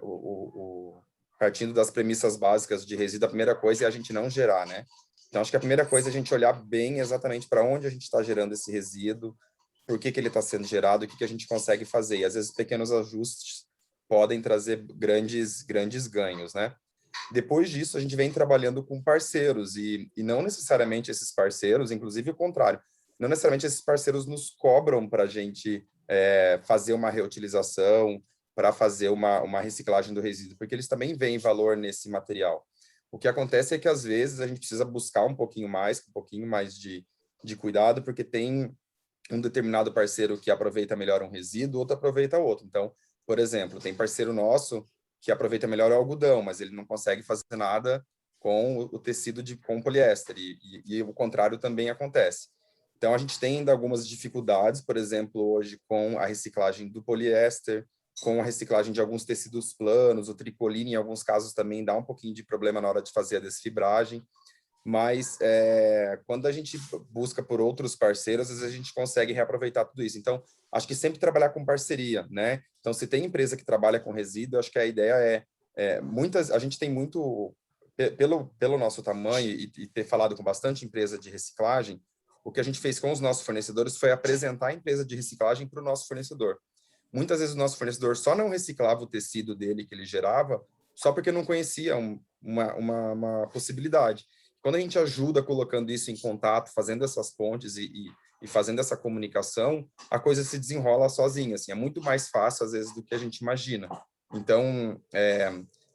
partindo das premissas básicas de resíduo, a primeira coisa é a gente não gerar, né? Então, acho que a primeira coisa é a gente olhar bem exatamente para onde a gente está gerando esse resíduo, por que ele está sendo gerado, o que a gente consegue fazer. E, às vezes, pequenos ajustes podem trazer grandes ganhos, né? Depois disso, a gente vem trabalhando com parceiros, e não necessariamente esses parceiros, inclusive o contrário, não necessariamente esses parceiros nos cobram para a gente fazer uma reutilização, para fazer uma reciclagem do resíduo, porque eles também veem valor nesse material. O que acontece é que, às vezes, a gente precisa buscar um pouquinho mais de cuidado, porque tem um determinado parceiro que aproveita melhor um resíduo, outro aproveita outro. Então, por exemplo, tem parceiro nosso que aproveita melhor o algodão, mas ele não consegue fazer nada com o tecido com poliéster, e o contrário também acontece. Então, a gente tem ainda algumas dificuldades, por exemplo, hoje com a reciclagem do poliéster, com a reciclagem de alguns tecidos planos, o tricoline, em alguns casos, também dá um pouquinho de problema na hora de fazer a desfibragem. Mas quando a gente busca por outros parceiros, às vezes a gente consegue reaproveitar tudo isso. Então, acho que sempre trabalhar com parceria, né? Então, se tem empresa que trabalha com resíduo, acho que a ideia a gente tem muito, pelo nosso tamanho e ter falado com bastante empresa de reciclagem, o que a gente fez com os nossos fornecedores foi apresentar a empresa de reciclagem para o nosso fornecedor. Muitas vezes o nosso fornecedor só não reciclava o tecido dele que ele gerava, só porque não conhecia uma possibilidade. Quando a gente ajuda colocando isso em contato, fazendo essas pontes e fazendo essa comunicação, a coisa se desenrola sozinha, assim, é muito mais fácil, às vezes, do que a gente imagina. Então,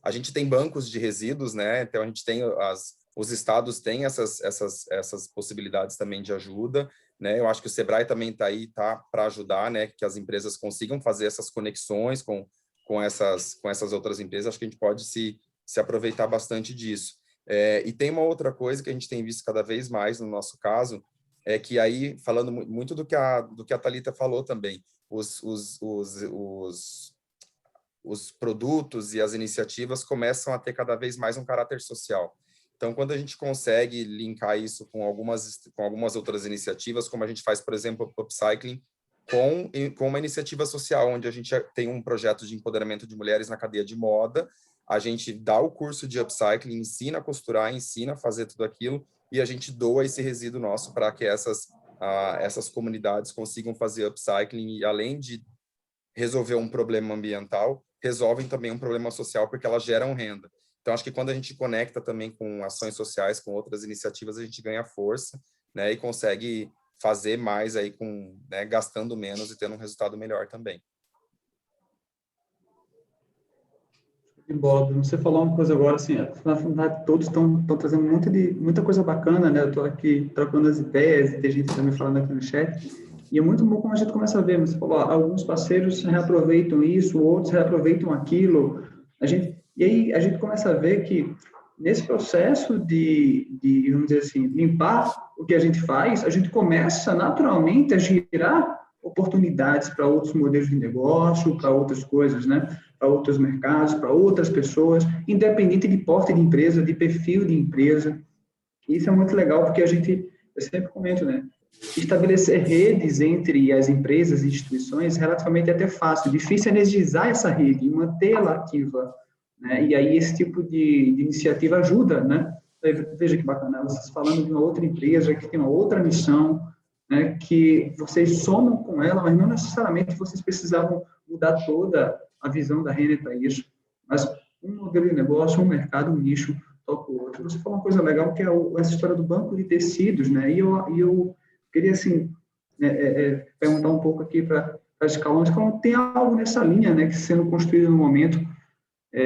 a gente tem bancos de resíduos, né? Então, a gente tem os estados têm essas possibilidades também de ajuda, né? Eu acho que o Sebrae também está aí para ajudar, né? Que as empresas consigam fazer essas conexões com essas outras empresas. Acho que a gente pode se aproveitar bastante disso. E tem uma outra coisa que a gente tem visto cada vez mais no nosso caso, é que aí, falando muito do que a Thalita falou também, os produtos e as iniciativas começam a ter cada vez mais um caráter social. Então, quando a gente consegue linkar isso com algumas outras iniciativas, como a gente faz, por exemplo, o upcycling, com uma iniciativa social, onde a gente tem um projeto de empoderamento de mulheres na cadeia de moda, a gente dá o curso de upcycling, ensina a costurar, ensina a fazer tudo aquilo, e a gente doa esse resíduo nosso para que essas comunidades consigam fazer upcycling, e além de resolver um problema ambiental, resolvem também um problema social, porque elas geram renda. Então, acho que quando a gente conecta também com ações sociais, com outras iniciativas, a gente ganha força, né, e consegue fazer mais aí né, gastando menos e tendo um resultado melhor também. Bola, Bruno, você falou uma coisa agora, assim, na verdade, todos estão trazendo muita coisa bacana, né? Eu estou aqui trocando as ideias e tem gente também falando aqui no chat. E é muito bom como a gente começa a ver, você falou, alguns parceiros reaproveitam isso, outros reaproveitam aquilo. E aí a gente começa a ver que nesse processo vamos dizer assim, limpar o que a gente faz, a gente começa naturalmente a girar oportunidades para outros modelos de negócio, para outras coisas, né? Para outros mercados, para outras pessoas, independente de porte de empresa, de perfil de empresa. E isso é muito legal, porque eu sempre comento, né? Estabelecer redes entre as empresas e instituições é relativamente até fácil, difícil energizar essa rede e mantê-la ativa, né? E aí esse tipo de iniciativa ajuda, né? Veja que bacana, vocês falando de uma outra empresa que tem uma outra missão, né? Que vocês somam com ela, mas não necessariamente vocês precisavam mudar toda a visão da Renner para isso, mas um modelo de negócio, um mercado, um nicho, toca o outro. Você falou uma coisa legal, que é essa história do banco de tecidos, né? E eu queria, assim, perguntar um pouco aqui para a Scalon. Scalon tem algo nessa linha, né, que sendo construído no momento.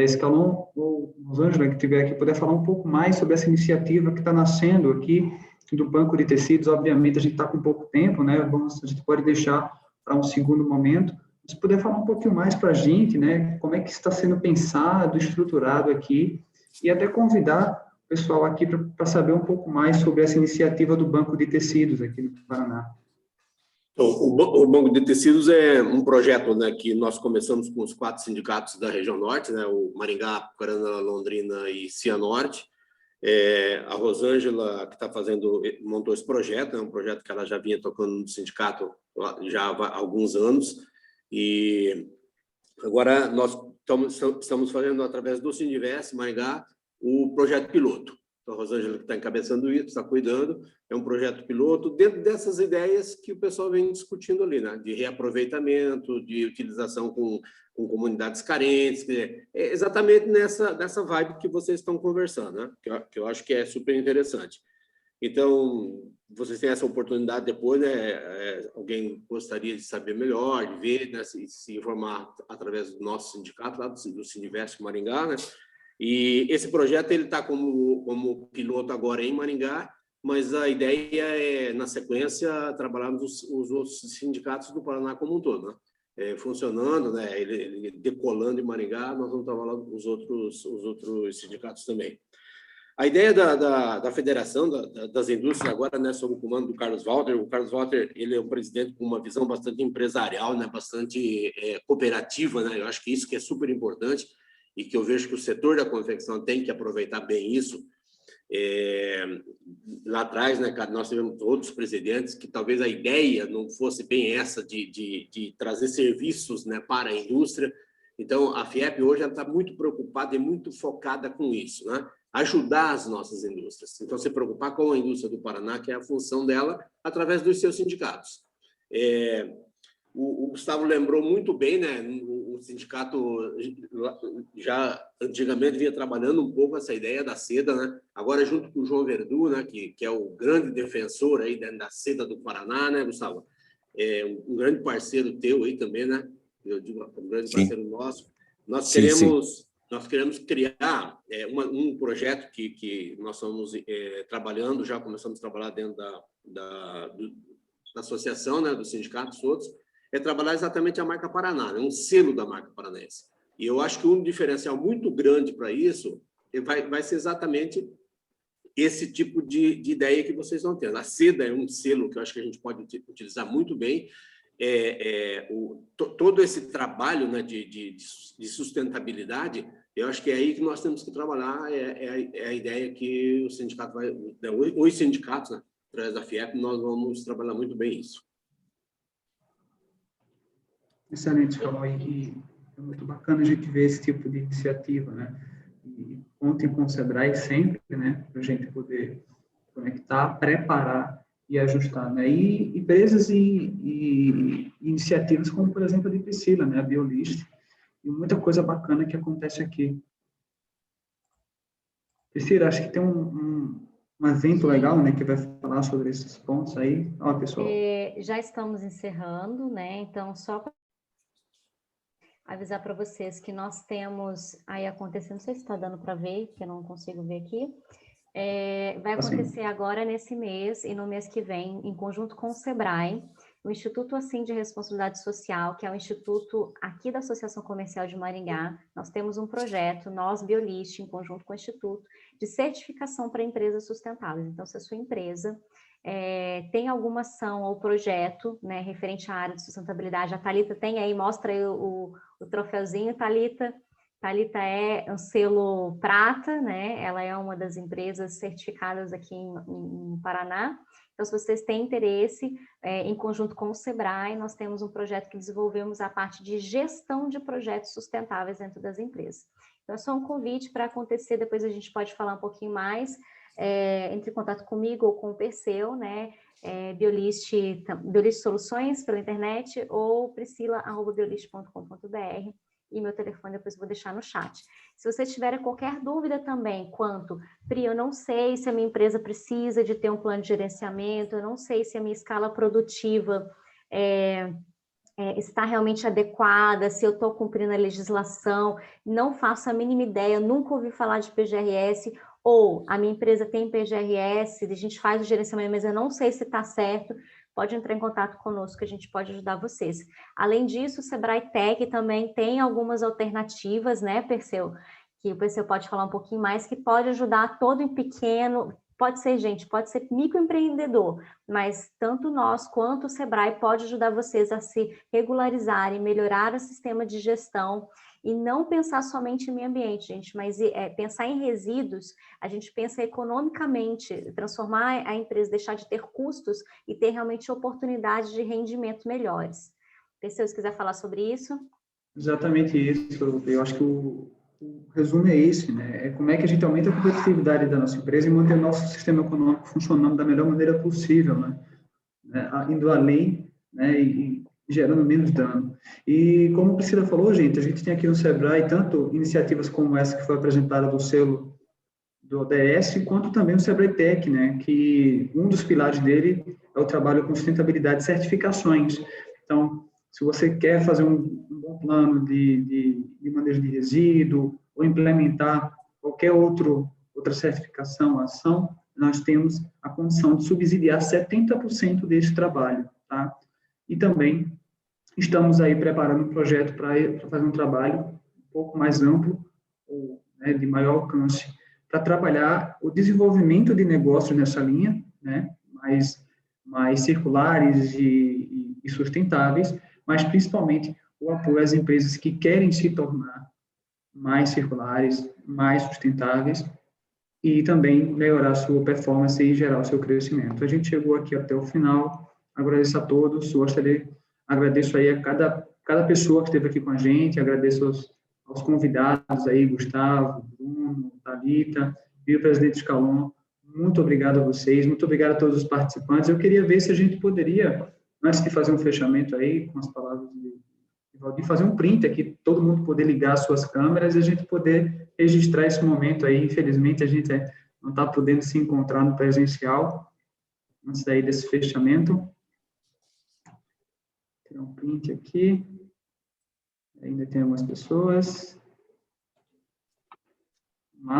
Scalon ou Rosângela, que estiver aqui, puder falar um pouco mais sobre essa iniciativa que está nascendo aqui do banco de tecidos. Obviamente, a gente está com pouco tempo, né? A gente pode deixar para um segundo momento. Se puder falar um pouquinho mais para a gente, né? Como é que está sendo pensado, estruturado aqui, e até convidar o pessoal aqui para saber um pouco mais sobre essa iniciativa do Banco de Tecidos aqui no Paraná. Então, o Banco de Tecidos é um projeto, né, que nós começamos com os 4 sindicatos da região norte, né, o Maringá, Paraná, Londrina e Cianorte. A Rosângela, que montou esse projeto, é um projeto que ela já vinha tocando no sindicato já há alguns anos, e agora nós estamos fazendo, através do Sindivest Maringá, o projeto piloto. Então, a Rosângela, que está encabeçando isso, está cuidando, é um projeto piloto dentro dessas ideias que o pessoal vem discutindo ali, né? De reaproveitamento, de utilização com comunidades carentes, é exatamente nessa vibe que vocês estão conversando, né? Que eu acho que é super interessante. Então, vocês têm essa oportunidade depois, né? Alguém gostaria de saber melhor, de ver, né? Se informar através do nosso sindicato, lá do Sindivest Maringá, né? E esse projeto ele está como piloto agora em Maringá, mas a ideia é, na sequência, trabalharmos os outros sindicatos do Paraná como um todo, né? Funcionando, né? Ele decolando em Maringá, nós vamos trabalhar os outros sindicatos também. A ideia da Federação das Indústrias agora, né, sob o comando do Carlos Walter. O Carlos Walter, ele é um presidente com uma visão bastante empresarial, né, bastante cooperativa, né? Eu acho que isso que é super importante e que eu vejo que o setor da confecção tem que aproveitar bem isso. Lá atrás, né, cara, nós tivemos outros presidentes que talvez a ideia não fosse bem essa de trazer serviços, né, para a indústria. Então, a FIEP hoje está muito preocupada e muito focada com isso, né? Ajudar as nossas indústrias. Então, se preocupar com a indústria do Paraná, que é a função dela, através dos seus sindicatos. O Gustavo lembrou muito bem, né? O sindicato já antigamente vinha trabalhando um pouco essa ideia da seda, né? Agora, junto com o João Verdu, né? Que é o grande defensor aí da seda do Paraná, né, Gustavo? Um grande parceiro teu aí também, né? Eu digo, um grande parceiro nosso. Nós queremos criar um projeto que nós estamos trabalhando, já começamos a trabalhar dentro da associação, né? Dos sindicatos todos. É trabalhar exatamente a marca Paraná, né? Um selo da marca paranaense. E eu acho que um diferencial muito grande para isso vai ser exatamente esse tipo de ideia que vocês estão tendo. A seda é um selo que eu acho que a gente pode utilizar muito bem. Todo esse trabalho, né, de sustentabilidade, eu acho que é aí que nós temos que trabalhar. É a ideia que o sindicato os sindicatos, né, através da FIEP, nós vamos trabalhar muito bem isso. Excelente, Carol, e é muito bacana a gente ver esse tipo de iniciativa, né? E contem com o Sebrae sempre, né? Para a gente poder conectar, preparar e ajustar, né? E empresas e iniciativas como, por exemplo, a de Priscila, né? A Biolist, e muita coisa bacana que acontece aqui. Priscila, acho que tem um evento legal, né? Que vai falar sobre esses pontos aí. Ó, pessoal. Já estamos encerrando, né? Então, só para avisar para vocês que nós temos aí acontecendo, não sei se está dando para ver, que eu não consigo ver aqui, vai acontecer agora nesse mês e no mês que vem, em conjunto com o Sebrae, O Instituto Assim de Responsabilidade Social, que é o instituto aqui da Associação Comercial de Maringá, nós temos um projeto, nós, Biolist, em conjunto com o Instituto, de certificação para empresas sustentáveis. Então, se a sua empresa tem alguma ação ou projeto, né, referente à área de sustentabilidade, a Thalita tem aí, mostra aí o troféuzinho, Thalita. Thalita é um selo prata, né? Ela é uma das empresas certificadas aqui em Paraná. Então, se vocês têm interesse, em conjunto com o Sebrae, nós temos um projeto que desenvolvemos a parte de gestão de projetos sustentáveis dentro das empresas. Então, é só um convite para acontecer, depois a gente pode falar um pouquinho mais, entre em contato comigo ou com o Perseu, né? Biolist Soluções pela internet ou priscila@biolist.com.br. E meu telefone depois eu vou deixar no chat. Se vocês tiverem qualquer dúvida também quanto, Pri, eu não sei se a minha empresa precisa de ter um plano de gerenciamento, eu não sei se a minha escala produtiva está realmente adequada, se eu estou cumprindo a legislação, não faço a mínima ideia, nunca ouvi falar de PGRS, ou a minha empresa tem PGRS, a gente faz o gerenciamento, mas eu não sei se está certo, pode entrar em contato conosco que a gente pode ajudar vocês. Além disso, o Sebrae Tech também tem algumas alternativas, né, Perseu? Que o Perseu pode falar um pouquinho mais, que pode ajudar todo em pequeno, pode ser microempreendedor, mas tanto nós quanto o Sebrae pode ajudar vocês a se regularizarem, melhorar o sistema de gestão e não pensar somente em meio ambiente, gente, mas pensar em resíduos, a gente pensa economicamente, transformar a empresa, deixar de ter custos e ter realmente oportunidades de rendimento melhores. Perseu, se quiser falar sobre isso. Exatamente isso. Eu acho que o resumo é esse, né? É como é que a gente aumenta a competitividade da nossa empresa e mantém o nosso sistema econômico funcionando da melhor maneira possível, né? Indo além, né? E gerando menos dano. E como a Priscila falou, gente, a gente tem aqui no Sebrae tanto iniciativas como essa que foi apresentada do selo do ODS, quanto também o Sebrae Tech, né? Que um dos pilares dele é o trabalho com sustentabilidade e certificações. Então, se você quer fazer um bom plano de manejo de resíduo ou implementar qualquer outra certificação, ação, nós temos a condição de subsidiar 70% desse trabalho, tá? E também estamos aí preparando um projeto para fazer um trabalho um pouco mais amplo, né, de maior alcance, para trabalhar o desenvolvimento de negócios nessa linha, né, mais circulares e sustentáveis, mas principalmente o apoio às empresas que querem se tornar mais circulares, mais sustentáveis e também melhorar a sua performance e gerar o seu crescimento. A gente chegou aqui até o final, agradeço a todos, agradeço aí a cada pessoa que esteve aqui com a gente, agradeço aos convidados aí, Gustavo, Bruno, Thalita e o presidente Scalon. Muito obrigado a vocês, muito obrigado a todos os participantes. Eu queria ver se a gente poderia, antes de fazer um fechamento aí, com as palavras de Valdir, fazer um print aqui, todo mundo poder ligar suas câmeras e a gente poder registrar esse momento aí. Infelizmente, a gente não está podendo se encontrar no presencial, antes daí desse fechamento. Vou tirar um print aqui. Ainda tem algumas pessoas.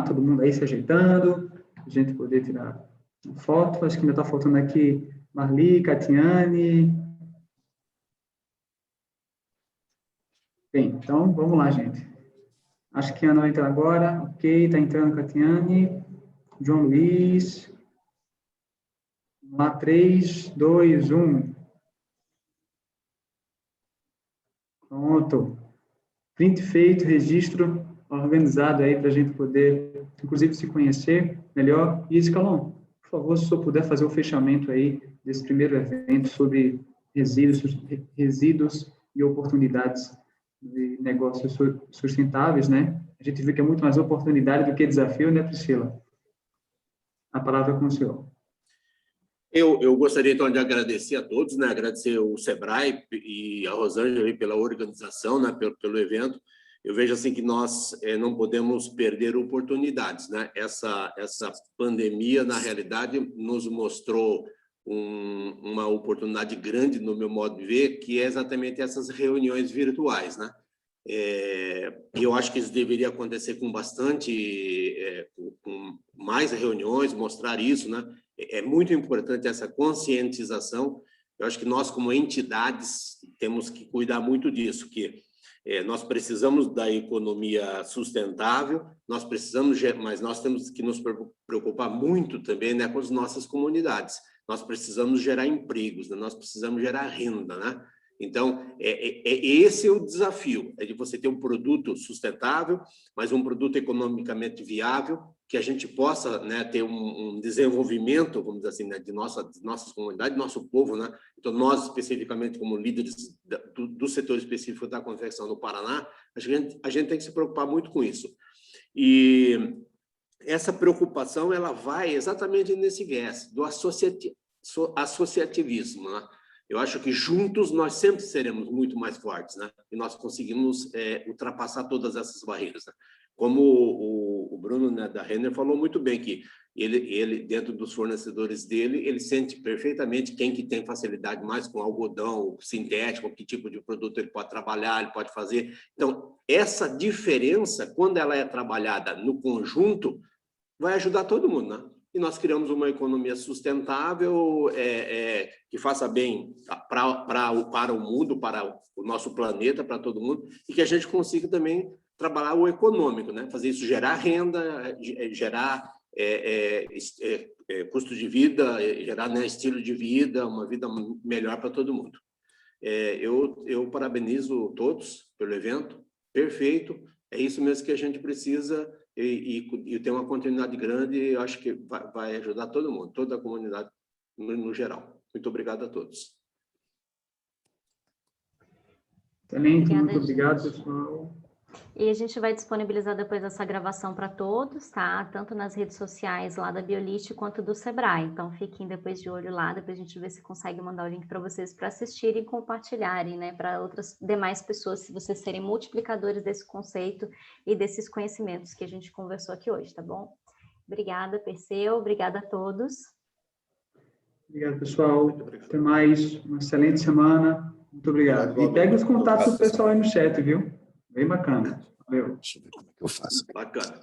Todo mundo aí se ajeitando, a gente poder tirar uma foto. Acho que ainda está faltando aqui Marli, Catiane. Bem, então, vamos lá, gente. Acho que a Ana vai entrar agora. Ok, está entrando Catiane. João Luiz. Vamos lá, 3, 2, 1. Pronto. Print feito, registro organizado aí para a gente poder, inclusive, se conhecer melhor. E, Scalon, por favor, se o senhor puder fazer o fechamento aí desse primeiro evento sobre resíduos e oportunidades de negócios sustentáveis, né? A gente vê que é muito mais oportunidade do que desafio, né, Priscila? A palavra é com o senhor. Eu gostaria, então, de agradecer a todos, né? Agradecer o Sebrae e a Rosângela pela organização, né? Pelo evento. Eu vejo assim que nós não podemos perder oportunidades, né? Essa pandemia, na realidade, nos mostrou uma oportunidade grande, no meu modo de ver, que é exatamente essas reuniões virtuais, né? Eu acho que isso deveria acontecer com com mais reuniões, mostrar isso, né? É muito importante essa conscientização Eu acho que nós, como entidades, temos que cuidar muito disso, que nós precisamos da economia sustentável, mas nós temos que nos preocupar muito também, né, com as nossas comunidades. Nós precisamos gerar empregos, né? Nós precisamos gerar renda, né? Então, esse é o desafio, é de você ter um produto sustentável, mas um produto economicamente viável, que a gente possa, né, ter um desenvolvimento, vamos dizer assim, né, de nossas comunidades, do nosso povo, né? Então, nós, especificamente, como líderes do setor específico da confecção do Paraná, a gente tem que se preocupar muito com isso. E essa preocupação, ela vai exatamente nesse viés do associativismo, né? Eu acho que juntos nós sempre seremos muito mais fortes, né? E nós conseguimos ultrapassar todas essas barreiras, né? Como o Bruno, né, da Renner falou muito bem, que ele, dentro dos fornecedores dele, ele sente perfeitamente quem que tem facilidade mais com algodão sintético, que tipo de produto ele pode trabalhar, ele pode fazer. Então, essa diferença, quando ela é trabalhada no conjunto, vai ajudar todo mundo, né? E nós criamos uma economia sustentável, que faça bem para o mundo, para o nosso planeta, para todo mundo, e que a gente consiga também trabalhar o econômico, né? Fazer isso gerar renda, gerar custo de vida, gerar, né, estilo de vida, uma vida melhor para todo mundo. Eu parabenizo todos pelo evento, perfeito, é isso mesmo que a gente precisa, e tem uma continuidade grande, eu acho que vai ajudar todo mundo, toda a comunidade no geral. Muito obrigado a todos. Excelente, muito obrigado, pessoal. E a gente vai disponibilizar depois essa gravação para todos, tá? Tanto nas redes sociais lá da Biolist quanto do Sebrae. Então, fiquem depois de olho lá, depois a gente vê se consegue mandar o link para vocês para assistirem e compartilharem, né? Para outras demais pessoas, se vocês serem multiplicadores desse conceito e desses conhecimentos que a gente conversou aqui hoje, tá bom? Obrigada, Perseu. Obrigada a todos. Obrigado, pessoal. Até mais. Uma excelente semana. Muito obrigado. E pega os contatos do pessoal aí no chat, viu? Bem bacana. Valeu. Deixa eu ver como é que eu faço. Bacana.